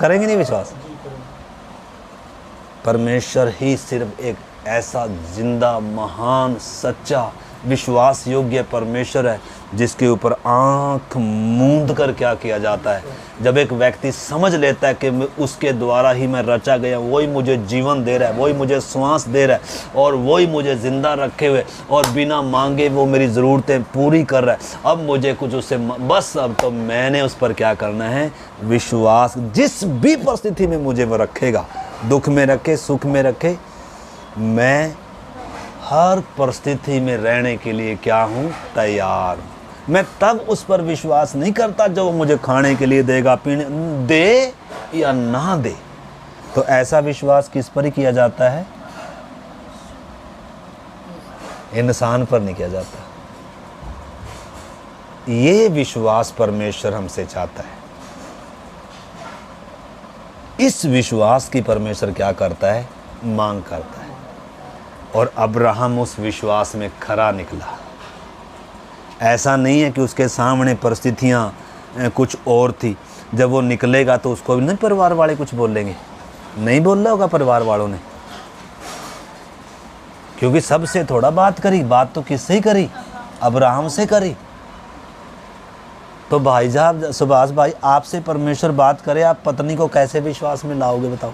करेंगे नहीं विश्वास? परमेश्वर ही सिर्फ एक ऐसा जिंदा, महान, सच्चा, विश्वास योग्य परमेश्वर है जिसके ऊपर आंख मूंद कर क्या किया जाता है। जब एक व्यक्ति समझ लेता है कि उसके द्वारा ही मैं रचा गया, वही मुझे जीवन दे रहा है, वही मुझे श्वास दे रहा है और वही मुझे ज़िंदा रखे हुए और बिना मांगे वो मेरी ज़रूरतें पूरी कर रहा है, अब मुझे कुछ उससे बस अब तो मैंने उस पर क्या करना है, विश्वास। जिस भी परिस्थिति में मुझे वो रखेगा, दुख में रखे, सुख में रखे, मैं हर परिस्थिति में रहने के लिए क्या हूँ, तैयार हूँ। मैं तब उस पर विश्वास नहीं करता जब वो मुझे खाने के लिए देगा, पीने दे या ना दे। तो ऐसा विश्वास किस पर ही किया जाता है, इंसान पर नहीं किया जाता। ये विश्वास परमेश्वर हमसे चाहता है। इस विश्वास की परमेश्वर क्या करता है, मांग करता है। और अब्राहम उस विश्वास में खरा निकला। ऐसा नहीं है कि उसके सामने परिस्थितियाँ कुछ और थी, जब वो निकलेगा तो उसको नहीं परिवार वाले कुछ बोलेंगे, नहीं बोल रहा होगा परिवार वालों ने, क्योंकि सबसे थोड़ा बात करी, बात तो किससे ही करी, अब्राहम से करी। तो भाई साहब सुभाष भाई, आपसे परमेश्वर बात करे, आप पत्नी को कैसे विश्वास में लाओगे बताओ?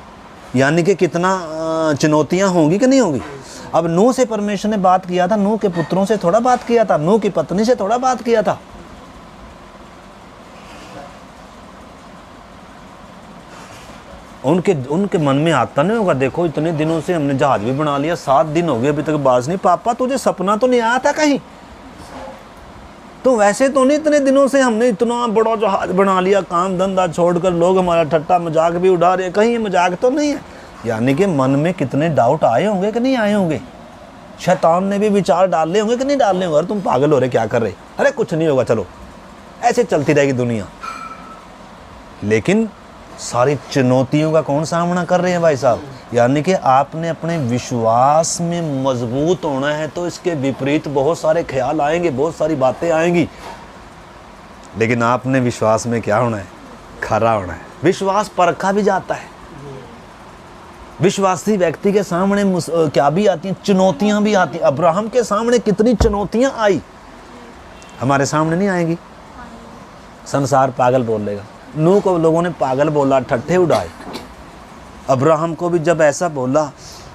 यानी कि कितना चुनौतियाँ होंगी कि नहीं होंगी। अब नूह से परमेश्वर ने बात किया था, नूह के पुत्रों से थोड़ा बात किया था, नूह की पत्नी से थोड़ा बात किया था। उनके मन में आता नहीं होगा, देखो इतने दिनों से हमने जहाज भी बना लिया, 7 दिन हो गए अभी तक बारिश नहीं, पापा तुझे सपना तो नहीं आया था कहीं? तो वैसे तो नहीं, इतने दिनों से हमने इतना बड़ा जहाज बना लिया, काम धंधा छोड़कर लोग हमारा ठट्टा मजाक भी उड़ा रहे, कहीं ये मजाक तो नहीं है। यानी कि मन में कितने डाउट आए होंगे कि नहीं आए होंगे, शैतान ने भी विचार डाले होंगे कि नहीं डालने होंगे, अरे तुम पागल हो रहे, क्या कर रहे, अरे कुछ नहीं होगा, चलो ऐसे चलती रहेगी दुनिया। लेकिन सारी चुनौतियों का कौन सामना कर रहे हैं भाई साहब? यानी कि आपने अपने विश्वास में मजबूत होना है, तो इसके विपरीत बहुत सारे ख्याल आएंगे, बहुत सारी बातें आएंगी, लेकिन आपने विश्वास में क्या होना है, खरा होना है। विश्वास परखा भी जाता है। विश्वासी व्यक्ति के सामने क्या भी आती हैं, चुनौतियां भी आती हैं। अब्राहम के सामने कितनी चुनौतियां आई, हमारे सामने नहीं आएंगी। संसार पागल बोल लेगा, नूह को लोगों ने पागल बोला, ठट्ठे उड़ाए। अब्राहम को भी जब ऐसा बोला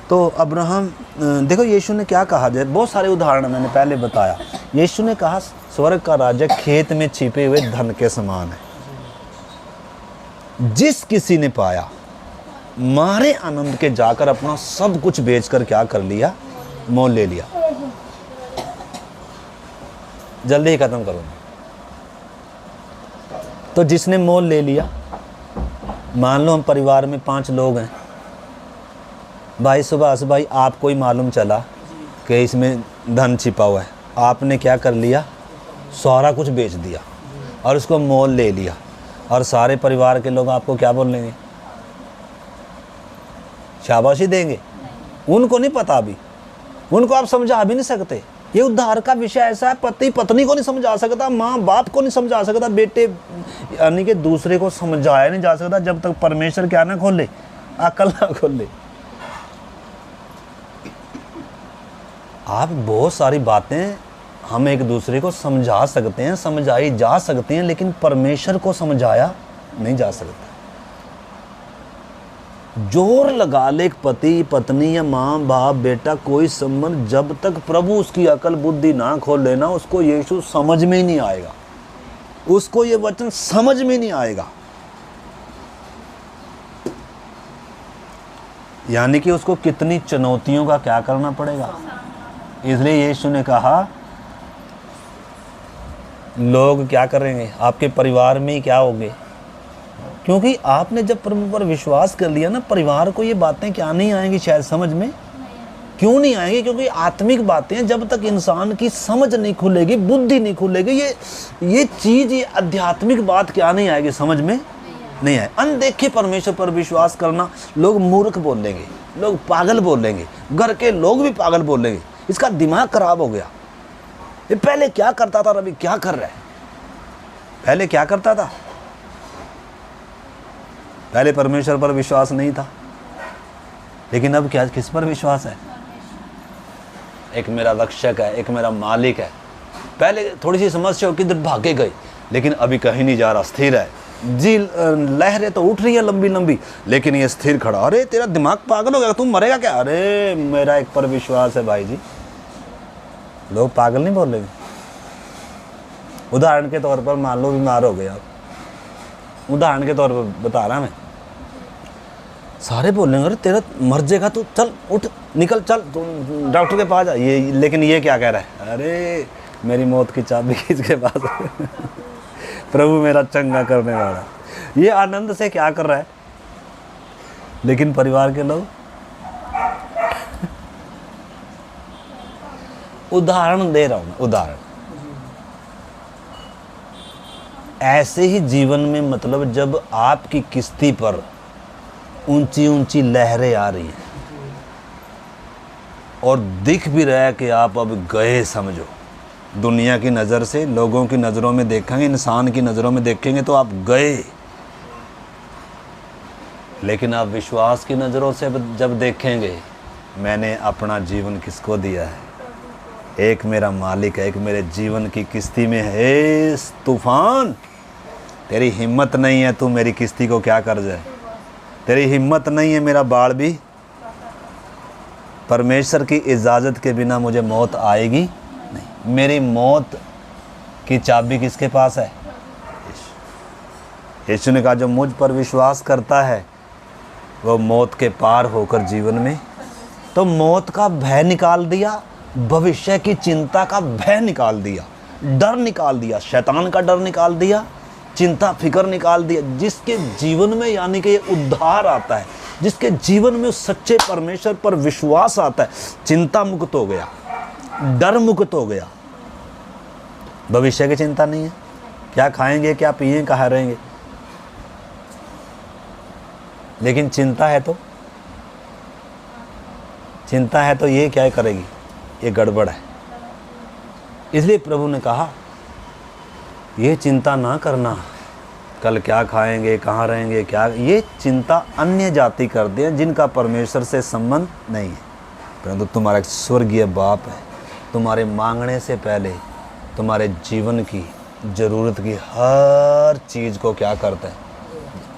तो अब्राहम, देखो यीशु ने क्या कहा, जब बहुत सारे उदाहरण मैंने पहले बताया। यीशु ने कहा स्वर्ग का राज्य खेत में छिपे हुए धन के समान है, जिस किसी ने पाया मारे आनंद के जाकर अपना सब कुछ बेचकर क्या कर लिया, मोल ले लिया। जल्दी ही खत्म करो। तो जिसने मोल ले लिया, मान लो हम परिवार में 5 लोग हैं, भाई सुभाष भाई आपको ही मालूम चला कि इसमें धन छिपा हुआ है, आपने क्या कर लिया, सारा कुछ बेच दिया और उसको मोल ले लिया, और सारे परिवार के लोग आपको क्या बोलेंगे, शाबाशी देंगे। उनको नहीं पता, अभी उनको आप समझा भी नहीं सकते। ये उद्धार का विषय ऐसा है, पति पत्नी को नहीं समझा सकता, माँ बाप को नहीं समझा सकता, बेटे यानी कि दूसरे को समझाया नहीं जा सकता जब तक परमेश्वर क्या ना खोले, अकल ना खोले। आप बहुत सारी बातें हम एक दूसरे को समझा सकते हैं, समझाई जा सकती हैं, लेकिन परमेश्वर को समझाया नहीं जा सकता। जोर लगा ले एक पति पत्नी या माँ बाप बेटा कोई संबंध, जब तक प्रभु उसकी अकल बुद्धि ना खोल लेना, उसको यीशु समझ में ही नहीं आएगा, उसको ये वचन समझ में नहीं आएगा। यानी कि उसको कितनी चुनौतियों का क्या करना पड़ेगा। इसलिए यीशु ने कहा लोग क्या करेंगे, आपके परिवार में ही क्या होंगे, क्योंकि आपने जब प्रभु पर विश्वास कर लिया ना, परिवार को ये बातें क्या नहीं आएंगी शायद समझ में। क्यों नहीं आएंगी? क्योंकि आत्मिक बातें हैं, जब तक इंसान की समझ नहीं खुलेगी, बुद्धि नहीं खुलेगी, ये चीज़, ये आध्यात्मिक बात क्या नहीं आएगी, समझ में नहीं आए। अनदेखे परमेश्वर पर विश्वास करना, लोग मूर्ख बोलेंगे, लोग पागल बोलेंगे, घर के लोग भी पागल बोलेंगे, इसका दिमाग खराब हो गया, ये पहले क्या करता था और अभी क्या कर रहा है। पहले क्या करता था? पहले परमेश्वर पर विश्वास नहीं था, लेकिन अब क्या, किस पर विश्वास है? एक मेरा रक्षक है, एक मेरा मालिक है, पहले थोड़ी सी समस्या हो, किधर भागे गए, लेकिन अभी कहीं नहीं जा रहा, स्थिर है जी। लहरें तो उठ रही है लंबी लंबी, लेकिन ये स्थिर खड़ा। अरे तेरा दिमाग पागल हो गया, तुम मरेगा क्या? अरे मेरा एक पर विश्वास है भाई जी। लोग पागल नहीं बोल रहे। उदाहरण के तौर पर मान लो बीमार हो गए आप, उदाहरण के तौर पर बता रहा मैं, सारे बोलेंगे अरे तेरा मर जाएगा तू, चल उठ निकल चल तू डॉक्टर के पास जा। ये लेकिन ये क्या कह रहा है? अरे मेरी मौत की चाबी किसके पास है? प्रभु मेरा चंगा करने वाला। ये आनंद से क्या कर रहा है, लेकिन परिवार के लोग उदाहरण दे रहा हूं मैं, उदाहरण। ऐसे ही जीवन में मतलब जब आपकी किश्ती पर ऊंची ऊंची लहरें आ रही हैं और दिख भी रहा है कि आप अब गए समझो, दुनिया की नज़र से, लोगों की नज़रों में देखेंगे, इंसान की नज़रों में देखेंगे तो आप गए, लेकिन आप विश्वास की नज़रों से जब देखेंगे, मैंने अपना जीवन किसको दिया है? एक मेरा मालिक है, एक मेरे जीवन की किश्ती में है तूफान। तेरी हिम्मत नहीं है, तू मेरी किश्ती को क्या कर जाए? तेरी हिम्मत नहीं है, मेरा बाढ़ भी, परमेश्वर की इजाज़त के बिना मुझे मौत आएगी नहीं। मेरी मौत की चाबी किसके पास है? यीशु ने कहा जो मुझ पर विश्वास करता है वो मौत के पार होकर जीवन में, तो मौत का भय निकाल दिया, भविष्य की चिंता का भय निकाल दिया, डर निकाल दिया, शैतान का डर निकाल दिया, चिंता फिक्र निकाल दिया। जिसके जीवन में यानी कि ये उद्धार आता है, जिसके जीवन में उस सच्चे परमेश्वर पर विश्वास आता है, चिंता मुक्त हो गया, डर मुक्त हो गया, भविष्य की चिंता नहीं है, क्या खाएंगे, क्या पिएंगे, कहाँ रहेंगे। लेकिन चिंता है तो ये क्या करेगी? ये गड़बड़ है। इसलिए प्रभु ने कहा ये चिंता ना करना, कल क्या खाएंगे, कहाँ रहेंगे, क्या, ये चिंता अन्य जाति करते हैं जिनका परमेश्वर से संबंध नहीं है। परंतु तुम्हारा एक स्वर्गीय बाप है, तुम्हारे मांगने से पहले तुम्हारे जीवन की ज़रूरत की हर चीज़ को क्या करता है?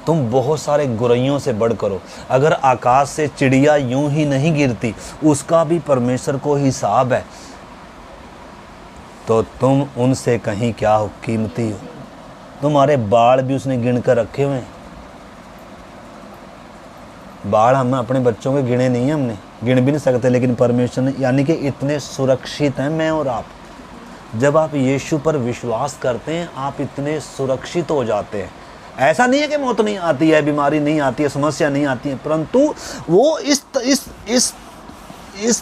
तुम बहुत सारे गुरैयों से बढ़ करो। अगर आकाश से चिड़िया यूं ही नहीं गिरती, उसका भी परमेश्वर को हिसाब है, तो तुम उनसे कहीं क्या हो, कीमती हो। तुम्हारे बाल भी उसने गिन कर रखे हुए हैं। बाल हम अपने बच्चों के गिने नहीं हैं, हमने गिन भी नहीं सकते, लेकिन परमेश्वर ने, यानी कि इतने सुरक्षित हैं मैं और आप। जब आप यीशु पर विश्वास करते हैं, आप इतने सुरक्षित हो जाते हैं। ऐसा नहीं है कि मौत नहीं आती है, बीमारी नहीं आती है, समस्या नहीं आती है, परंतु वो इस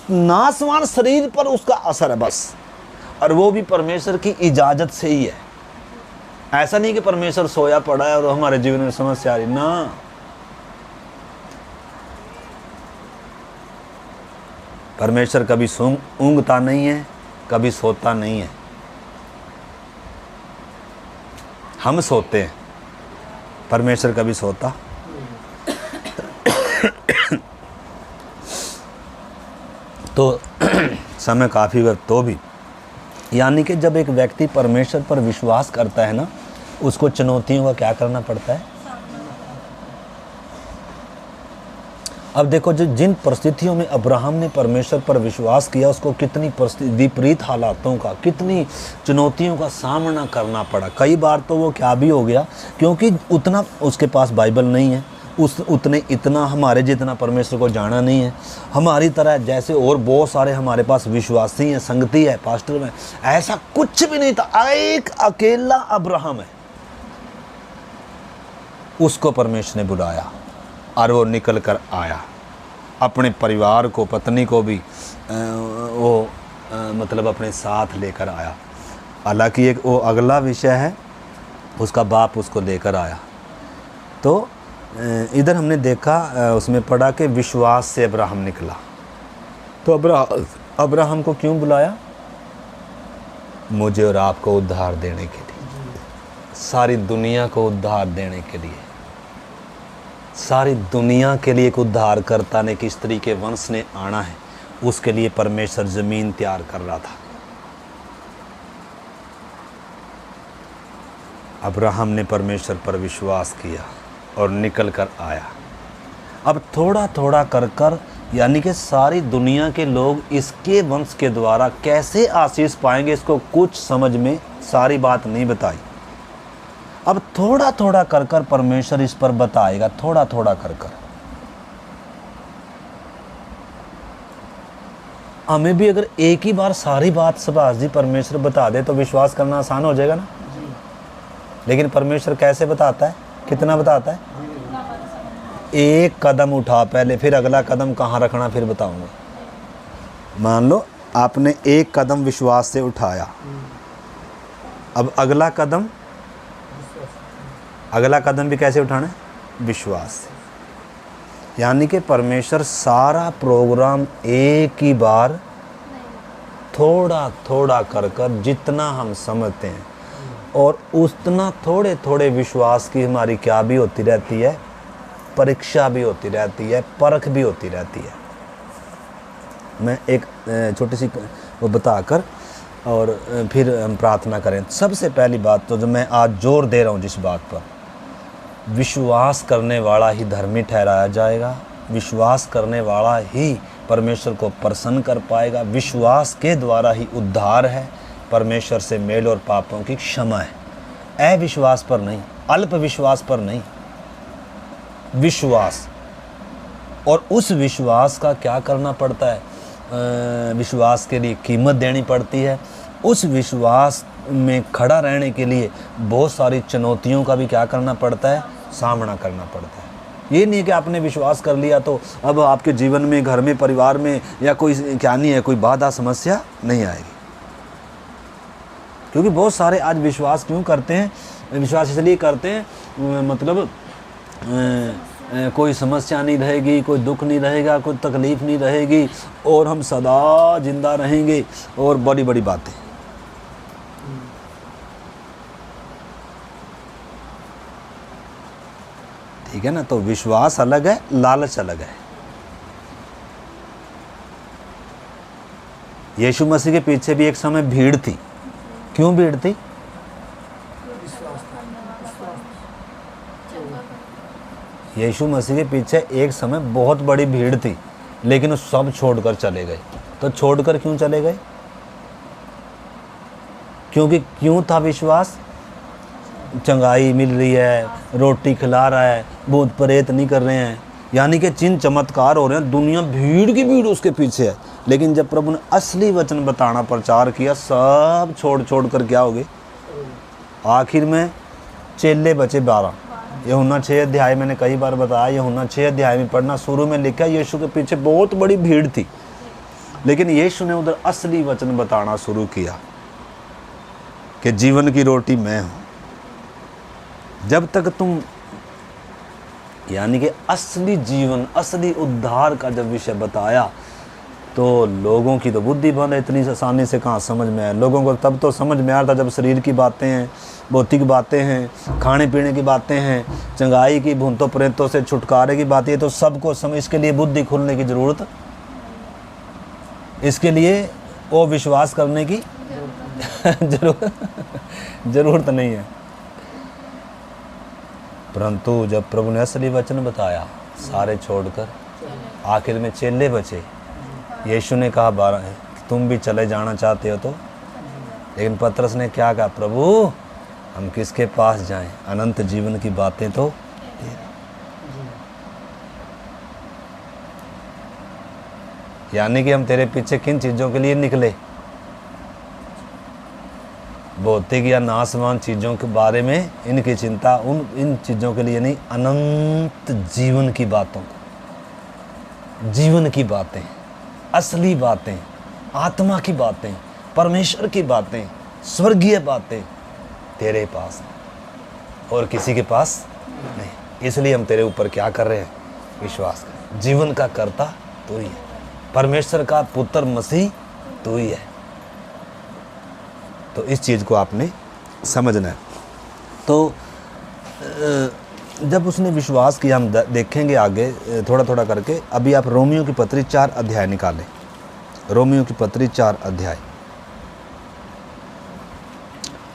नासवान शरीर पर उसका असर है बस, और वो भी परमेश्वर की इजाज़त से ही है। ऐसा नहीं कि परमेश्वर सोया पड़ा है और हमारे जीवन में समस्या आ रही ना। परमेश्वर कभी ऊँघता नहीं है, कभी सोता नहीं है। हम सोते हैं, परमेश्वर कभी सोता तो समय काफ़ी वक्त तो भी, यानी कि जब एक व्यक्ति परमेश्वर पर विश्वास करता है ना, उसको चुनौतियों का क्या करना पड़ता है। अब देखो जिन परिस्थितियों में अब्राहम ने परमेश्वर पर विश्वास किया, उसको कितनी विपरीत हालातों का, कितनी चुनौतियों का सामना करना पड़ा। कई बार तो वो क्या भी हो गया, क्योंकि उतना उसके पास बाइबल नहीं है, इतना हमारे जितना परमेश्वर को जाना नहीं है। हमारी तरह जैसे और बहुत सारे हमारे पास विश्वासी हैं, संगति है, पास्टर में, ऐसा कुछ भी नहीं था। एक अकेला अब्राहम है, उसको परमेश्वर ने बुलाया और वो निकल कर आया। अपने परिवार को, पत्नी को भी मतलब अपने साथ लेकर आया। हालांकि एक वो अगला विषय है, उसका बाप उसको लेकर आया। तो इधर हमने देखा, उसमें पढ़ा कि विश्वास से अब्राहम निकला। तो अब्राहम को क्यों बुलाया? मुझे और आपको उद्धार देने के लिए, सारी दुनिया को उद्धार देने के लिए, सारी दुनिया के लिए एक उद्धारकर्ता ने, किस स्त्री के वंश ने आना है, उसके लिए परमेश्वर ज़मीन तैयार कर रहा था। अब्राहम ने परमेश्वर पर विश्वास किया और निकल कर आया। अब थोड़ा थोड़ा कर कर यानी कि सारी दुनिया के लोग इसके वंश के द्वारा कैसे आशीष पाएंगे, इसको कुछ समझ में सारी बात नहीं बताई। अब थोड़ा थोड़ा कर कर परमेश्वर इस पर बताएगा, थोड़ा थोड़ा कर कर। हमें भी अगर एक ही बार सारी बात सुभाष जी परमेश्वर बता दे तो विश्वास करना आसान हो जाएगा ना। लेकिन परमेश्वर कैसे बताता है, कितना बताता है? एक कदम उठा पहले, फिर अगला कदम कहाँ रखना फिर बताऊंगा। मान लो आपने एक कदम विश्वास से उठाया, अब अगला कदम भी कैसे उठाना है? विश्वास से। यानी कि परमेश्वर सारा प्रोग्राम एक ही बार थोड़ा थोड़ा कर कर जितना हम समझते हैं, और उतना थोड़े थोड़े विश्वास की हमारी क्या भी होती रहती है, परीक्षा भी होती रहती है, परख भी होती रहती है। मैं एक छोटी सी वो बताकर और फिर हम प्रार्थना करें। सबसे पहली बात तो जो मैं आज जोर दे रहा हूँ जिस बात पर, विश्वास करने वाला ही धर्मी ठहराया जाएगा, विश्वास करने वाला ही परमेश्वर को प्रसन्न कर पाएगा, विश्वास के द्वारा ही उद्धार है, परमेश्वर से मेल और पापों की क्षमा है। अविश्वास पर नहीं, अल्प विश्वास पर नहीं, विश्वास। और उस विश्वास का क्या करना पड़ता है? विश्वास के लिए कीमत देनी पड़ती है। उस विश्वास में खड़ा रहने के लिए बहुत सारी चुनौतियों का भी क्या करना पड़ता है? सामना करना पड़ता है। ये नहीं है कि आपने विश्वास कर लिया तो अब आपके जीवन में, घर में, परिवार में या कोई क्या नहीं है, कोई बाधा समस्या नहीं आएगी। क्योंकि बहुत सारे आज विश्वास क्यों करते हैं? विश्वास इसलिए करते हैं मतलब कोई समस्या नहीं रहेगी, कोई दुख नहीं रहेगा, कोई तकलीफ नहीं रहेगी और हम सदा जिंदा रहेंगे, और बड़ी बड़ी बातें। ठीक है ना। तो विश्वास अलग है, लालच अलग है। यीशु मसीह के पीछे भी एक समय भीड़ थी। क्यों भीड़ थी? यीशु मसीह के पीछे एक समय बहुत बड़ी भीड़ थी, लेकिन वो सब छोड़कर चले गए। तो छोड़कर क्यों चले गए? क्योंकि क्यों था विश्वास? चंगाई मिल रही है, रोटी खिला रहा है, भूत प्रेत नहीं कर रहे हैं, यानी कि चिन्ह चमत्कार हो रहे हैं, दुनिया भीड़ की भीड़ उसके पीछे है। लेकिन जब प्रभु ने असली वचन बताना प्रचार किया, सब छोड़ कर क्या हो गए? आखिर में चेले बचे 12। यूहन्ना 6 अध्याय मैंने कई बार बताया, यूहन्ना 6 अध्याय में पढ़ना, शुरू में लिखा यीशु के पीछे बहुत बड़ी भीड़ थी, लेकिन यीशु ने उधर असली वचन बताना शुरू किया कि जीवन की रोटी मैं हूँ। जब तक तुम यानी कि असली जीवन, असली उद्धार का जब विषय बताया तो लोगों की तो बुद्धि बंद है, इतनी आसानी से कहाँ समझ में आया। लोगों को तब तो समझ में आ रहा था जब शरीर की बातें हैं, भौतिक बातें हैं, खाने पीने की बातें हैं, चंगाई की, भूतों प्रेतों से छुटकारे की बातें हैं, तो सबको समझ। इसके लिए बुद्धि खुलने की ज़रूरत, इसके लिए वो विश्वास करने की ज़रूरत नहीं है। परंतु जब प्रभु ने असली वचन बताया, सारे छोड़कर आखिर में चेले बचे। यीशु ने कहा 12 तुम भी चले जाना चाहते हो तो, लेकिन पतरस ने क्या कहा? प्रभु हम किसके पास जाएं? अनंत जीवन की बातें तो यानी कि हम तेरे पीछे किन चीज़ों के लिए निकले? भौतिक या नाशवान चीज़ों के बारे में इनकी चिंता, इन चीज़ों के लिए नहीं, अनंत जीवन की बातों को, जीवन की बातें, असली बातें, आत्मा की बातें, परमेश्वर की बातें, स्वर्गीय बातें तेरे पास हैं और किसी के पास नहीं। इसलिए हम तेरे ऊपर क्या कर रहे हैं? विश्वास कर। जीवन का कर्ता तू ही है, परमेश्वर का पुत्र मसीह तू ही है। तो इस चीज़ को आपने समझना है। तो जब उसने विश्वास किया, हम देखेंगे आगे थोड़ा थोड़ा करके। अभी आप रोमियो की पत्री 4 अध्याय निकालें। रोमियो की पत्री 4 अध्याय,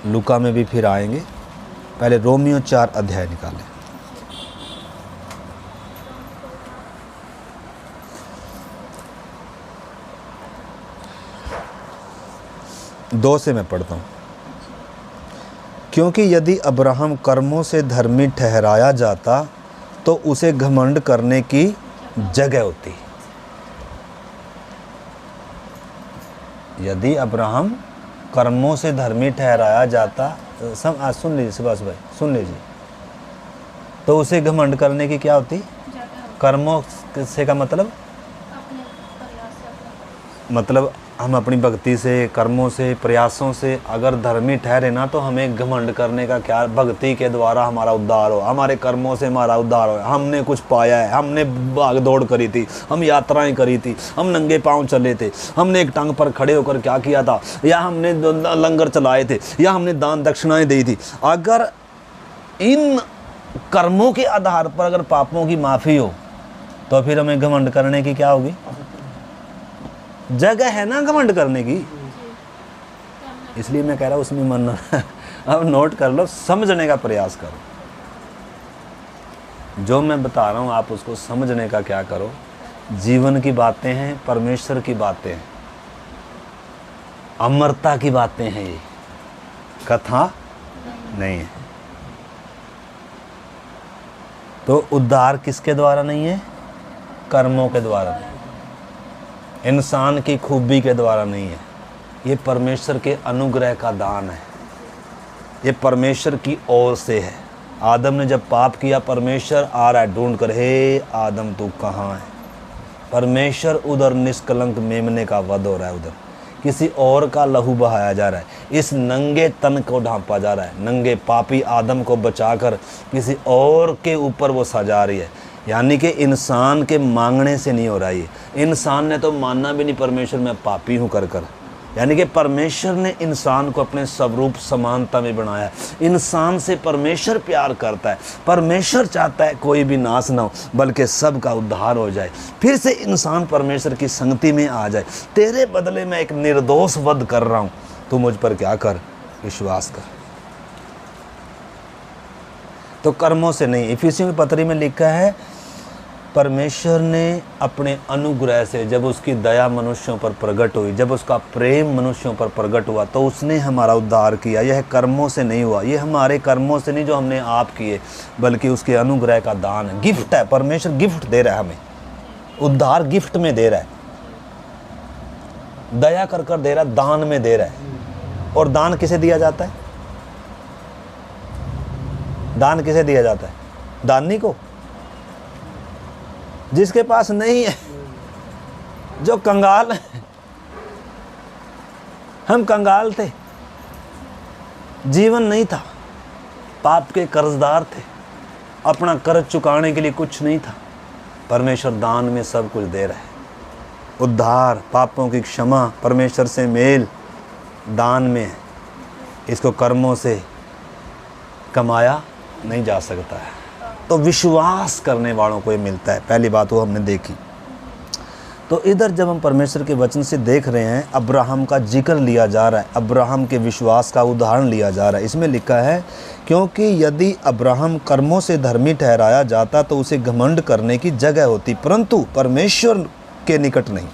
लूका में भी फिर आएंगे, पहले रोमियो 4 अध्याय निकालें। 2 से मैं पढ़ता हूँ। क्योंकि यदि अब्राहम कर्मों से धर्मी ठहराया जाता तो उसे घमंड करने की जगह होती। यदि अब्राहम कर्मों से धर्मी ठहराया जाता, सुन लीजिए सुभाष भाई, सुन लीजिए, तो उसे घमंड करने की क्या होती? कर्मों से का मतलब हम अपनी भक्ति से, कर्मों से, प्रयासों से अगर धर्मी ठहरे ना, तो हमें घमंड करने का क्या? भक्ति के द्वारा हमारा उद्धार हो, हमारे कर्मों से हमारा उद्धार हो, हमने कुछ पाया है, हमने भाग दौड़ करी थी, हम यात्राएं करी थी, हम नंगे पांव चले थे, हमने एक टांग पर खड़े होकर क्या किया था, या हमने लंगर चलाए थे, या हमने दान दक्षिणाएं दी थी। अगर इन कर्मों के आधार पर अगर पापों की माफ़ी हो, तो फिर हमें घमंड करने की क्या होगी? जगह है ना घमंड करने की। इसलिए मैं कह रहा हूँ उसमें मन अब नोट कर लो, समझने का प्रयास करो। जो मैं बता रहा हूँ आप उसको समझने का क्या करो। जीवन की बातें हैं, परमेश्वर की बातें हैं, अमरता की बातें हैं, ये कथा नहीं है। तो उद्धार किसके द्वारा नहीं है? कर्मों के द्वारा नहीं, इंसान की खूबी के द्वारा नहीं है। ये परमेश्वर के अनुग्रह का दान है, ये परमेश्वर की ओर से है। आदम ने जब पाप किया, परमेश्वर आ रहा है ढूंढ कर, हे आदम तू कहाँ है? परमेश्वर उधर निष्कलंक मेमने का वध हो रहा है, उधर किसी और का लहू बहाया जा रहा है, इस नंगे तन को ढांपा जा रहा है। नंगे पापी आदम को बचाकर किसी और के ऊपर वो सजा रही है। यानी कि इंसान के मांगने से नहीं हो रहा है। इंसान ने तो मानना भी नहीं परमेश्वर मैं पापी हूँ कर कर। यानी कि परमेश्वर ने इंसान को अपने स्वरूप समानता में बनाया है। इंसान से परमेश्वर प्यार करता है, परमेश्वर चाहता है कोई भी नाश ना हो बल्कि सब का उद्धार हो जाए। फिर से इंसान परमेश्वर की संगति में आ जाए। तेरे बदले में एक निर्दोष वध कर रहा हूँ, तू मुझ पर क्या कर? विश्वास कर। तो कर्मों से नहीं। इफिसियों की पत्री में लिखा है, परमेश्वर ने अपने अनुग्रह से, जब उसकी दया मनुष्यों पर प्रकट हुई, जब उसका प्रेम मनुष्यों पर प्रकट हुआ, तो उसने हमारा उद्धार किया। यह कर्मों से नहीं हुआ, ये हमारे कर्मों से नहीं जो हमने आप किए, बल्कि उसके अनुग्रह का दान है, गिफ्ट है। परमेश्वर गिफ्ट दे रहा है हमें, उद्धार गिफ्ट में दे रहा है, दया कर कर दे रहा है, दान में दे रहा है। और दान किसे दिया जाता है? दान किसे दिया जाता है? दानी को, जिसके पास नहीं है, जो कंगाल है। हम कंगाल थे, जीवन नहीं था, पाप के कर्जदार थे, अपना कर्ज चुकाने के लिए कुछ नहीं था। परमेश्वर दान में सब कुछ दे रहा है। उद्धार, पापों की क्षमा, परमेश्वर से मेल दान में है। इसको कर्मों से कमाया नहीं जा सकता है। तो विश्वास करने वालों को ये मिलता है। पहली बात वो हमने देखी। तो इधर जब हम परमेश्वर के वचन से देख रहे हैं, अब्राहम का जिक्र लिया जा रहा है, अब्राहम के विश्वास का उदाहरण लिया जा रहा है। इसमें लिखा है, क्योंकि यदि अब्राहम कर्मों से धर्मी ठहराया जाता तो उसे घमंड करने की जगह होती, परंतु परमेश्वर के निकट नहीं।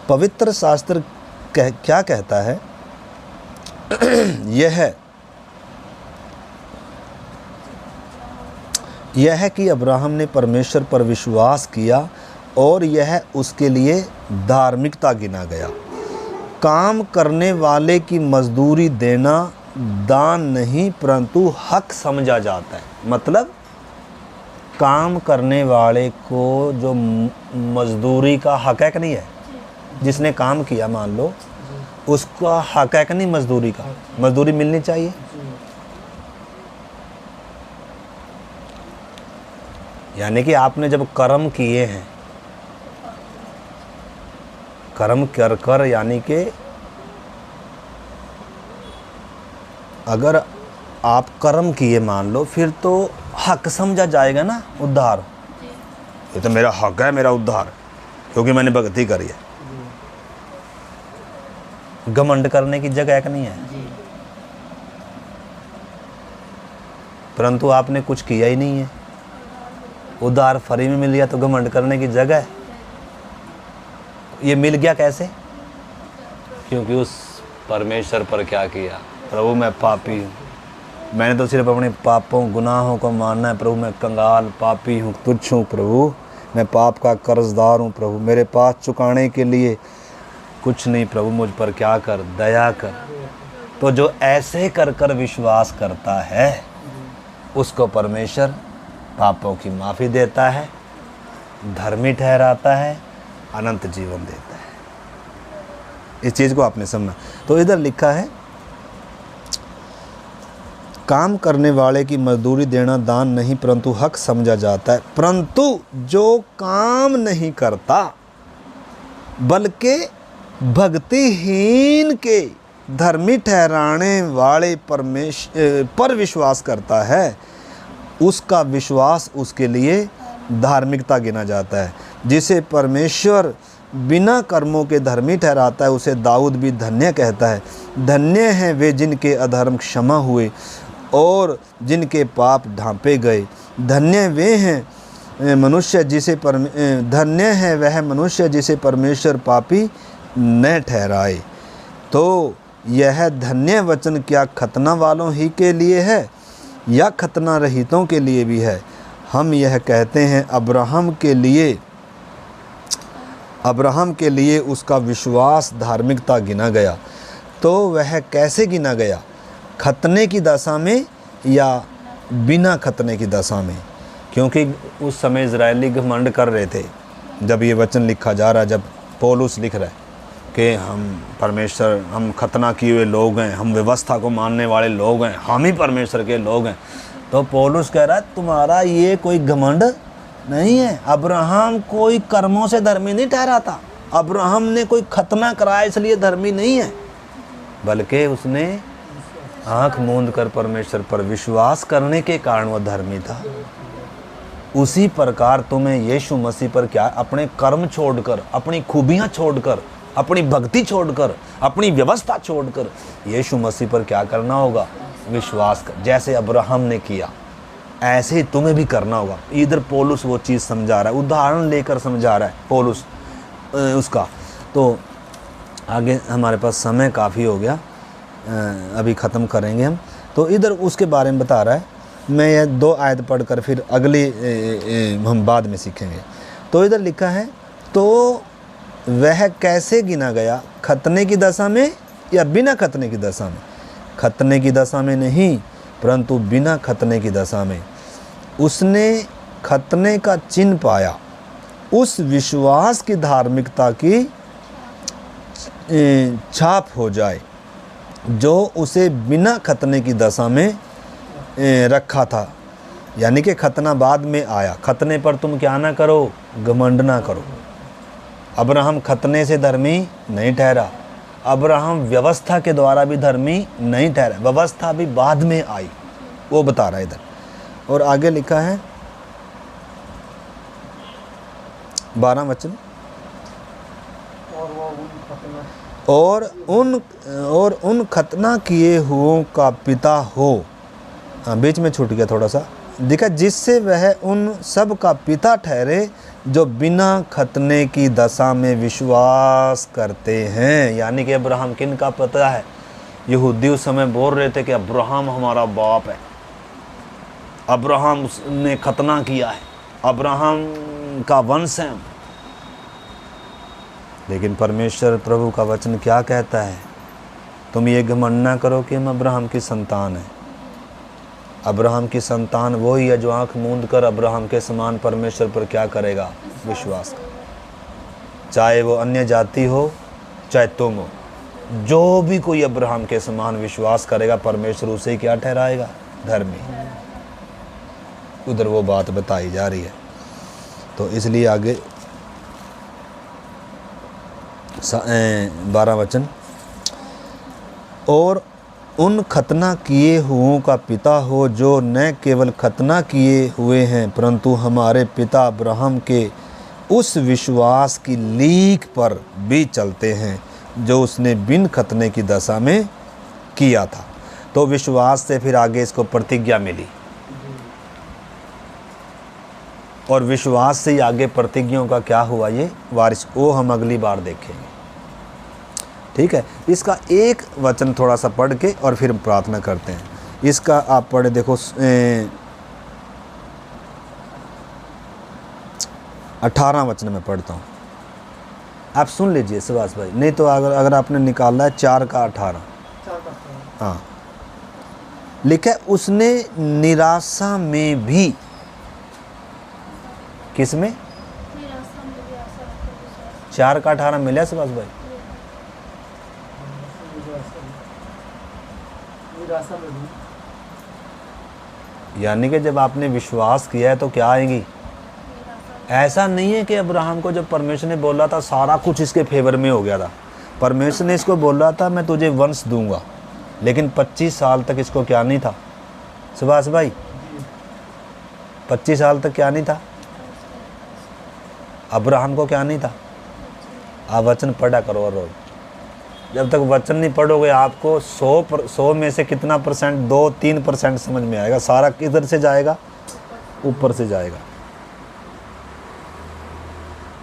पवित्र शास्त्र क्या कहता है? यह है कि अब्राहम ने परमेश्वर पर विश्वास किया और यह उसके लिए धार्मिकता गिना गया। काम करने वाले की मजदूरी देना दान नहीं परंतु हक समझा जाता है। मतलब काम करने वाले को जो मजदूरी का हक है कि नहीं है, जिसने काम किया मान लो, उसका हक है कि नहीं मजदूरी का? मजदूरी मिलनी चाहिए। यानी कि आपने जब कर्म किए हैं, कर्म कर कर, यानी कि अगर आप कर्म किए मान लो, फिर तो हक समझा जाएगा ना उद्धार। ये तो मेरा हक है, मेरा उद्धार, क्योंकि मैंने भक्ति करी है। घमंड करने की जगह है कि नहीं है? परंतु आपने कुछ किया ही नहीं है। उधार फ्री में मिल गया तो घमंड करने की जगह है। ये मिल गया कैसे? क्योंकि उस परमेश्वर पर क्या किया, प्रभु मैं पापी हूँ, मैंने तो सिर्फ अपने पापों गुनाहों को मानना है। प्रभु मैं कंगाल पापी हूँ, तुच्छ हूँ प्रभु, मैं पाप का कर्जदार हूँ प्रभु, मेरे पास चुकाने के लिए कुछ नहीं प्रभु, मुझ पर क्या कर, दया कर। तो जो ऐसे कर कर विश्वास करता है उसको परमेश्वर पापों की माफ़ी देता है, धर्मी ठहराता है, अनंत जीवन देता है। इस चीज़ को आपने समझना। तो इधर लिखा है काम करने वाले की मजदूरी देना दान नहीं परंतु हक समझा जाता है, परंतु जो काम नहीं करता बल्कि भक्तिहीन के धर्मी ठहराने वाले परमेश्वर पर विश्वास करता है, उसका विश्वास उसके लिए धार्मिकता गिना जाता है। जिसे परमेश्वर बिना कर्मों के धर्मी ठहराता है उसे दाऊद भी धन्य कहता है। धन्य हैं वे जिनके अधर्म क्षमा हुए और जिनके पाप ढांपे गए। धन्य वे हैं मनुष्य जिसे धन्य है वह मनुष्य जिसे परमेश्वर पापी न ठहराए। तो यह धन्य वचन क्या खतना वालों ही के लिए है या खतना रहितों के लिए भी है? हम यह कहते हैं अब्राहम के लिए उसका विश्वास धार्मिकता गिना गया। तो वह कैसे गिना गया? खतने की दशा में या बिना खतने की दशा में? क्योंकि उस समय इजरायली घमंड कर रहे थे। जब ये वचन लिखा जा रहा है, जब पौलुस लिख रहा है कि हम परमेश्वर, हम खतना किए हुए लोग हैं, हम व्यवस्था को मानने वाले लोग हैं, हम ही परमेश्वर के लोग हैं, तो पौलुस कह रहा है तुम्हारा ये कोई घमंड नहीं है। अब्राहम कोई कर्मों से धर्मी नहीं ठहराता, अब्राहम ने कोई खतना कराया इसलिए धर्मी नहीं है, बल्कि उसने आँख मूंद कर परमेश्वर पर विश्वास करने के कारण वह धर्मी था। उसी प्रकार तुम्हें यीशु मसीह पर क्या, अपने कर्म छोड़कर, अपनी खूबियाँ छोड़कर, अपनी भक्ति छोड़कर, अपनी व्यवस्था छोड़कर यीशु मसीह पर क्या करना होगा? विश्वास कर। जैसे अब्राहम ने किया ऐसे ही तुम्हें भी करना होगा। इधर पौलुस वो चीज़ समझा रहा है, उदाहरण लेकर समझा रहा है पौलुस उसका। तो आगे हमारे पास समय काफ़ी हो गया, अभी ख़त्म करेंगे हम। तो इधर उसके बारे में बता रहा है। मैं यह 2 आयत पढ़कर फिर अगली हम बाद में सीखेंगे। तो इधर लिखा है तो वह कैसे गिना गया, खतने की दशा में या बिना खतने की दशा में? खतने की दशा में नहीं परंतु बिना खतने की दशा में। उसने खतने का चिन्ह पाया, उस विश्वास की धार्मिकता की छाप हो जाए जो उसे बिना खतने की दशा में रखा था। यानी कि खतना बाद में आया। खतने पर तुम क्या ना करो, घमंड ना करो। अब्राहम खतने से धर्मी नहीं ठहरा, अब्राहम व्यवस्था के द्वारा भी धर्मी नहीं ठहरा, व्यवस्था भी बाद में आई, वो बता रहा है इधर। और आगे लिखा है 12 वचन, और उन खतना किए हुओं का पिता हो। बीच में छूट गया थोड़ा सा, देखा, जिससे वह उन सब का पिता ठहरे जो बिना खतने की दशा में विश्वास करते हैं। यानी कि अब्राहम किन का पता है? यहूदी उस समय बोल रहे थे कि अब्राहम हमारा बाप है, अब्राहम ने खतना किया है, अब्राहम का वंश है। लेकिन परमेश्वर प्रभु का वचन क्या कहता है? तुम ये घमंड ना करो कि हम अब्राहम की संतान हैं। अब्राहम की संतान वो ही है जो आंख मूंद कर अब्राहम के समान परमेश्वर पर क्या करेगा? विश्वास कर। चाहे वो अन्य जाति हो चाहे तुम हो, जो भी कोई अब्राहम के समान विश्वास करेगा परमेश्वर उसे क्या ठहराएगा? धर्मी। उधर वो बात बताई जा रही है। तो इसलिए आगे 12 वचन, और उन खतना किए हुओं का पिता हो जो न केवल खतना किए हुए हैं परंतु हमारे पिता अब्राहम के उस विश्वास की लीक पर भी चलते हैं जो उसने बिन खतने की दशा में किया था। तो विश्वास से फिर आगे इसको प्रतिज्ञा मिली। और विश्वास से ही आगे प्रतिज्ञाओं का क्या हुआ ये वारिस, वो हम अगली बार देखेंगे। ठीक है, इसका एक वचन थोड़ा सा पढ़ के और फिर प्रार्थना करते हैं। इसका आप पढ़े देखो 18 वचन में पढ़ता हूँ, आप सुन लीजिए सुभाष भाई, नहीं तो अगर आपने निकाला है 4 का 18। हाँ, लिखा है उसने निराशा में भी, किस में? 4 का 18 मिला सुभाष भाई? यानी कि जब आपने विश्वास किया है तो क्या आएंगी? ऐसा नहीं है कि अब्राहम को जब परमेश्वर ने बोला था सारा कुछ इसके फेवर में हो गया था। परमेश्वर ने इसको बोला था मैं तुझे वंश दूंगा, लेकिन 25 साल तक इसको क्या नहीं था सुभाष भाई? 25 साल तक क्या नहीं था अब्राहम को? क्या नहीं था? आप वचन पढ़ा करो रोज। जब तक वचन नहीं पढ़ोगे आपको 100 में से कितना परसेंट, 2-3% समझ में आएगा। सारा किधर से जाएगा? ऊपर से जाएगा।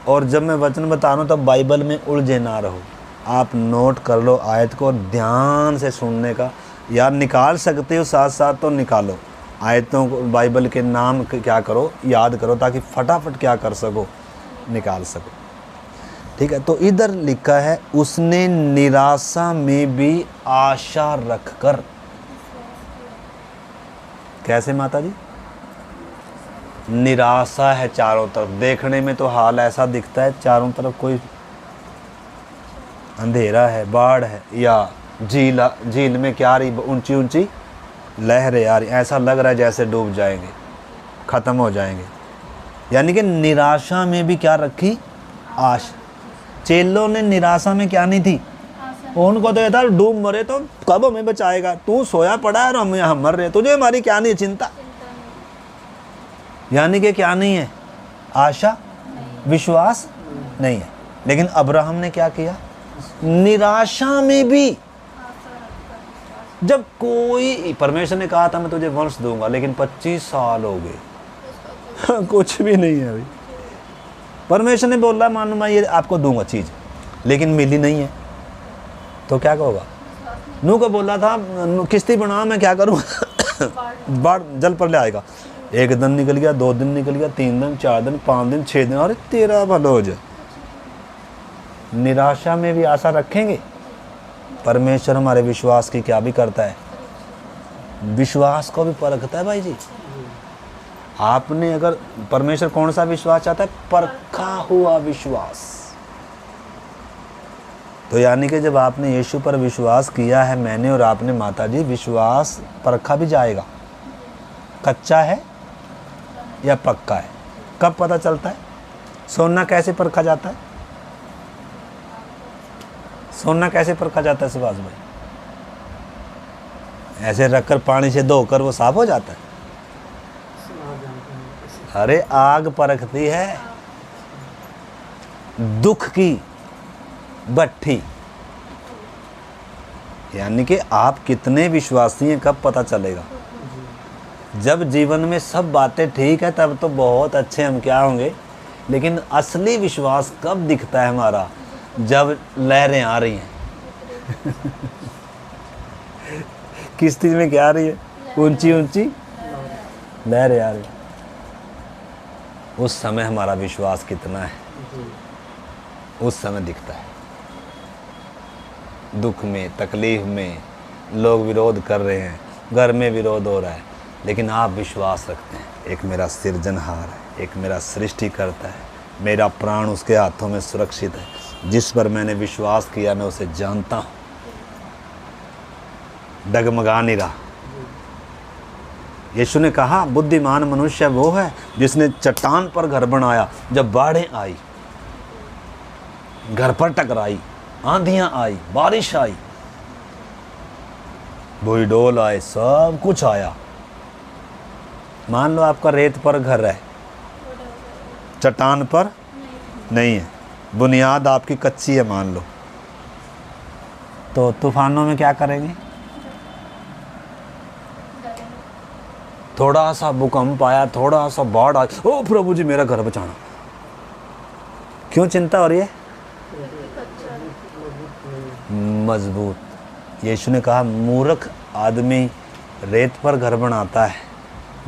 और जब मैं वचन बता रहा हूँ तब बाइबल में उलझे ना रहो, आप नोट कर लो आयत को, ध्यान से सुनने का। यार निकाल सकते हो साथ साथ तो निकालो आयतों को, बाइबल के नाम क्या करो, याद करो, ताकि फटाफट क्या कर सको, निकाल सको। ठीक है, तो इधर लिखा है उसने निराशा में भी आशा रखकर। कैसे माता जी? निराशा है चारों तरफ, देखने में तो हाल ऐसा दिखता है चारों तरफ कोई अंधेरा है, बाढ़ है, या झील में क्या आ रही, ऊंची ऊंची लहरें आ रही, ऐसा लग रहा है जैसे डूब जाएंगे, ख़त्म हो जाएंगे। यानी कि निराशा में भी क्या रखी? आशा। चेलों ने निराशा में क्या नहीं थी? उनको तो ये था डूब मरे तो कब हमें बचाएगा, तू सोया पड़ा है और हम यहाँ मर रहे, तुझे हमारी क्या नहीं चिंता। यानी कि क्या नहीं है? आशा, विश्वास नहीं है। लेकिन अब्राहम ने क्या किया? निराशा में भी, जब कोई, परमेश्वर ने कहा था मैं तुझे वंश दूंगा, लेकिन 25 साल हो गए कुछ भी नहीं है अभी। परमेश्वर ने बोला मानो मैं ये आपको दूंगा चीज़, लेकिन मिली नहीं है, तो क्या कहोगा? नूह को बोला था किश्ती बना, मैं क्या करूँ बाढ़ जल पर ले आएगा। 1 दिन निकल गया, 2 दिन निकल गया, 3 दिन, 4 दिन, 5 दिन, 6 दिन, अरे तेरा भला हो जाए। निराशा में भी आशा रखेंगे। परमेश्वर हमारे विश्वास की क्या भी करता है? विश्वास को भी परखता है भाई जी। आपने अगर, परमेश्वर कौन सा विश्वास चाहता है? परखा हुआ विश्वास। तो यानी कि जब आपने यीशु पर विश्वास किया है, मैंने और आपने माता जी, विश्वास परखा भी जाएगा। कच्चा है या पक्का है, कब पता चलता है? सोना कैसे परखा जाता है? सोना कैसे परखा जाता है सुभाष भाई? ऐसे रखकर पानी से धोकर वो साफ हो जाता है? अरे आग परखती है, दुख की भट्ठी। यानी कि आप कितने विश्वासी हैं कब पता चलेगा? जब जीवन में सब बातें ठीक है तब तो बहुत अच्छे हम क्या होंगे, लेकिन असली विश्वास कब दिखता है हमारा? जब लहरें आ रही हैं किश्ती में क्या आ रही है? ऊंची ऊंची लहरें आ रही हैं। उस समय हमारा विश्वास कितना है, उस समय दिखता है। दुख में, तकलीफ में लोग विरोध कर रहे हैं, घर में विरोध हो रहा है, लेकिन आप विश्वास रखते हैं एक मेरा सृजनहार है, एक मेरा सृष्टि करता है, मेरा प्राण उसके हाथों में सुरक्षित है, जिस पर मैंने विश्वास किया मैं उसे जानता हूँ, डगमगा नहीं रहा। यीशु ने कहा बुद्धिमान मनुष्य वो है जिसने चट्टान पर घर बनाया, जब बाढ़ें आई, घर पर टकराई, आंधियां आई, बारिश आई, भूईडोल आए, सब कुछ आया। मान लो आपका रेत पर घर है, चट्टान पर नहीं है, बुनियाद आपकी कच्ची है मान लो, तो तूफानों में क्या करेंगे? थोड़ा सा भूकंप आया, थोड़ा सा बाढ़ आ, ओ प्रभु जी मेरा घर बचाना। क्यों चिंता हो रही है? मजबूत। यीशु ने कहा मूर्ख आदमी रेत पर घर बनाता है,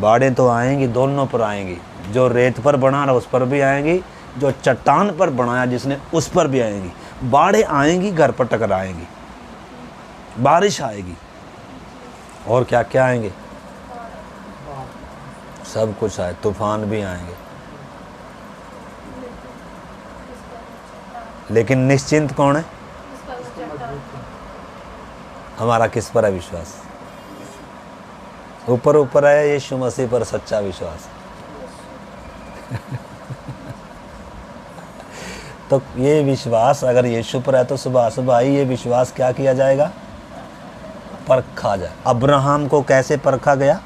बाढ़ें तो आएंगी, दोनों पर आएंगी। जो रेत पर बना रहा उस पर भी आएंगी, जो चट्टान पर बनाया जिसने उस पर भी आएंगी। बाढ़ें आएंगी, घर पर टकराएंगी, बारिश आएगी, और क्या क्या आएंगे, सब कुछ आए, तूफान भी आएंगे। लेकिन निश्चिंत कौन है? हमारा किस पर है विश्वास? ऊपर ऊपर है यीशु मसीह पर सच्चा विश्वास। तो ये विश्वास अगर यीशु पर है तो सुबह सुबह ही ये विश्वास क्या किया जाएगा? परखा जाए। अब्राहम को कैसे परखा गया?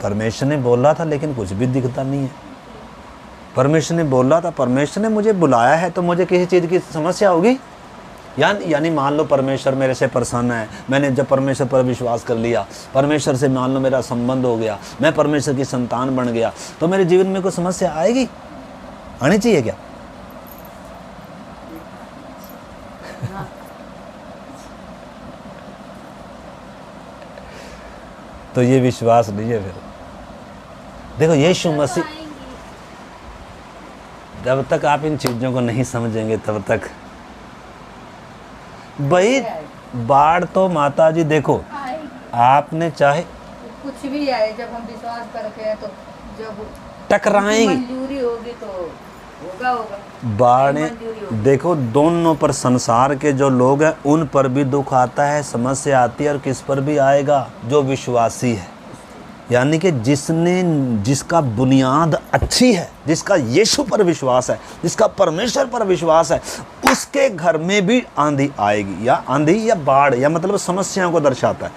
परमेश्वर ने बोला था लेकिन कुछ भी दिखता नहीं है। परमेश्वर ने बोला था, परमेश्वर ने मुझे बुलाया है तो मुझे किसी चीज़ की समस्या होगी? यानी मान लो परमेश्वर मेरे से प्रसन्न है, मैंने जब परमेश्वर पर विश्वास कर लिया, परमेश्वर से मान लो मेरा संबंध हो गया, मैं परमेश्वर की संतान बन गया, तो मेरे जीवन में कोई समस्या आएगी? आनी चाहिए क्या? तो ये विश्वास नहीं है। फिर देखो यीशु मसीह, जब तक आप इन चीज़ों को नहीं समझेंगे तब तक भाई बाढ़ तो माता जी देखो आपने चाहे कुछ भी आए, जब हम विश्वास करते हैं तो जब टकराएंगी, मंजूरी होगी तो होगा। बाढ़ें देखो दोनों पर, संसार के जो लोग हैं उन पर भी दुख आता है, समस्या आती है, और किस पर भी आएगा? जो विश्वासी है, यानी कि जिसका बुनियाद अच्छी है, जिसका यीशु पर विश्वास है, जिसका परमेश्वर पर विश्वास है, उसके घर में भी आंधी आएगी, या आंधी या बाढ़, या मतलब समस्याओं को दर्शाता है।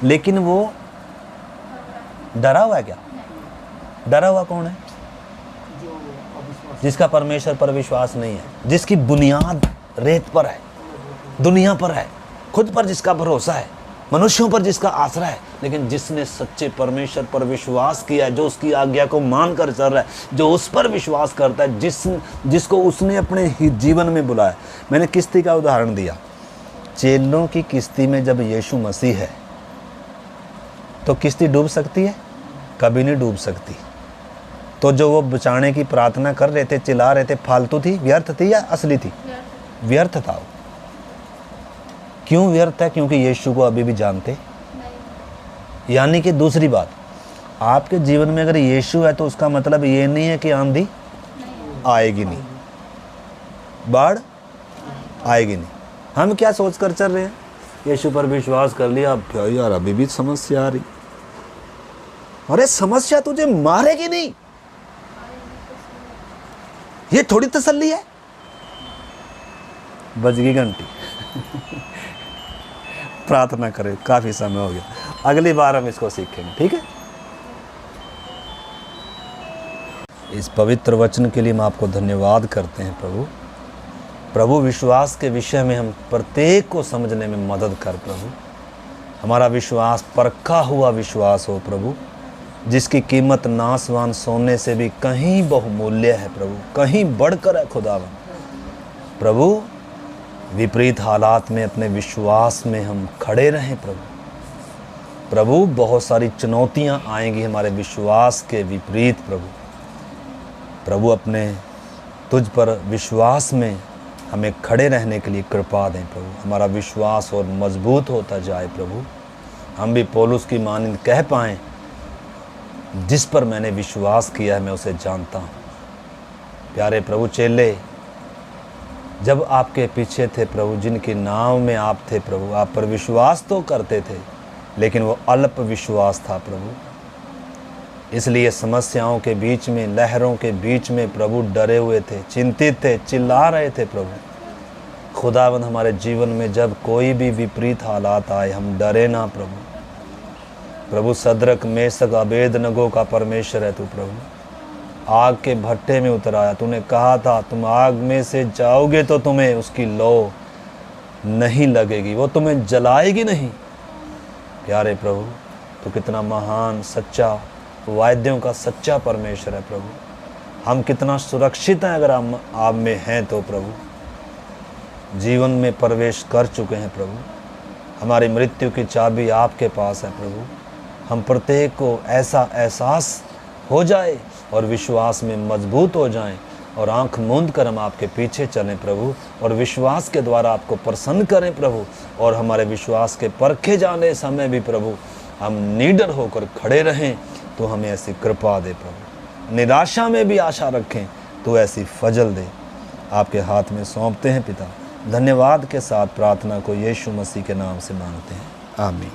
लेकिन वो डरा हुआ है क्या? डरा हुआ कौन है? जिसका परमेश्वर पर विश्वास नहीं है, जिसकी बुनियाद रेत पर है, दुनिया पर है, खुद पर जिसका भरोसा है, मनुष्यों पर जिसका आसरा है। लेकिन जिसने सच्चे परमेश्वर पर विश्वास किया है, जो उसकी आज्ञा को मान कर चल रहा है, जो उस पर विश्वास करता है, जिसको उसने अपने जीवन में बुलाया। मैंने किश्ती का उदाहरण दिया। चेलों की किश्ती में जब यीशु मसीह है तो किश्ती डूब सकती है? कभी नहीं डूब सकती। तो जो वो बचाने की प्रार्थना कर रहे थे, चिल्ला रहे थे, फालतू थी, व्यर्थ थी या असली थी? व्यर्थ था वो। क्यों व्यर्थ है? क्योंकि यीशु को अभी भी जानते। यानी कि दूसरी बात, आपके जीवन में अगर यीशु है तो उसका मतलब ये नहीं है कि आंधी आएगी नहीं, बाढ़ आएगी नहीं। हम क्या सोच कर चल रहे हैं? यीशु पर विश्वास कर लिया, अब यार अभी भी समस्या आ रही। अरे समस्या तुझे मारेगी नहीं, ये थोड़ी तसल्ली है। बज गई घंटी। प्रार्थना करें, काफी समय हो गया, अगली बार हम इसको सीखेंगे, ठीक है? इस पवित्र वचन के लिए हम आपको धन्यवाद करते हैं प्रभु। प्रभु विश्वास के विषय में हम प्रत्येक को समझने में मदद कर प्रभु। हमारा विश्वास परखा हुआ विश्वास हो प्रभु, जिसकी कीमत नासवान सोने से भी कहीं बहुमूल्य है प्रभु, कहीं बढ़कर है खुदावन। प्रभु विपरीत हालात में अपने विश्वास में हम खड़े रहें प्रभु। प्रभु बहुत सारी चुनौतियां आएंगी हमारे विश्वास के विपरीत प्रभु। प्रभु अपने तुझ पर विश्वास में हमें खड़े रहने के लिए कृपा दें प्रभु। हमारा विश्वास और मजबूत होता जाए प्रभु। हम भी पौलुस की मानिंद कह पाएँ, जिस पर मैंने विश्वास किया है मैं उसे जानता हूँ। प्यारे प्रभु, चेले जब आपके पीछे थे प्रभु, जिनकी नाव में आप थे प्रभु, आप पर विश्वास तो करते थे लेकिन वो अल्प विश्वास था प्रभु। इसलिए समस्याओं के बीच में, लहरों के बीच में प्रभु डरे हुए थे, चिंतित थे, चिल्ला रहे थे प्रभु। खुदावंद हमारे जीवन में जब कोई भी विपरीत हालात आए, हम डरे ना प्रभु। प्रभु सदरक मेसक अबेदनगो का परमेश्वर है तू प्रभु। आग के भट्टे में उतर आया, तूने कहा था तुम आग में से जाओगे तो तुम्हें उसकी लौ नहीं लगेगी, वो तुम्हें जलाएगी नहीं। प्यारे प्रभु, तो कितना महान सच्चा वायदों का सच्चा परमेश्वर है प्रभु। हम कितना सुरक्षित हैं अगर हम आप में हैं तो प्रभु। जीवन में प्रवेश कर चुके हैं प्रभु। हमारी मृत्यु की चाबी आपके पास है प्रभु। हम प्रत्येक को ऐसा एहसास हो जाए और विश्वास में मजबूत हो जाएं और आंख मूंद कर हम आपके पीछे चलें प्रभु, और विश्वास के द्वारा आपको प्रसन्न करें प्रभु। और हमारे विश्वास के परखे जाने समय भी प्रभु हम निडर होकर खड़े रहें, तो हमें ऐसी कृपा दे प्रभु। निराशा में भी आशा रखें तो ऐसी फजल दे। आपके हाथ में सौंपते हैं पिता। धन्यवाद के साथ प्रार्थना को यीशु मसीह के नाम से मांगते हैं, आमीन।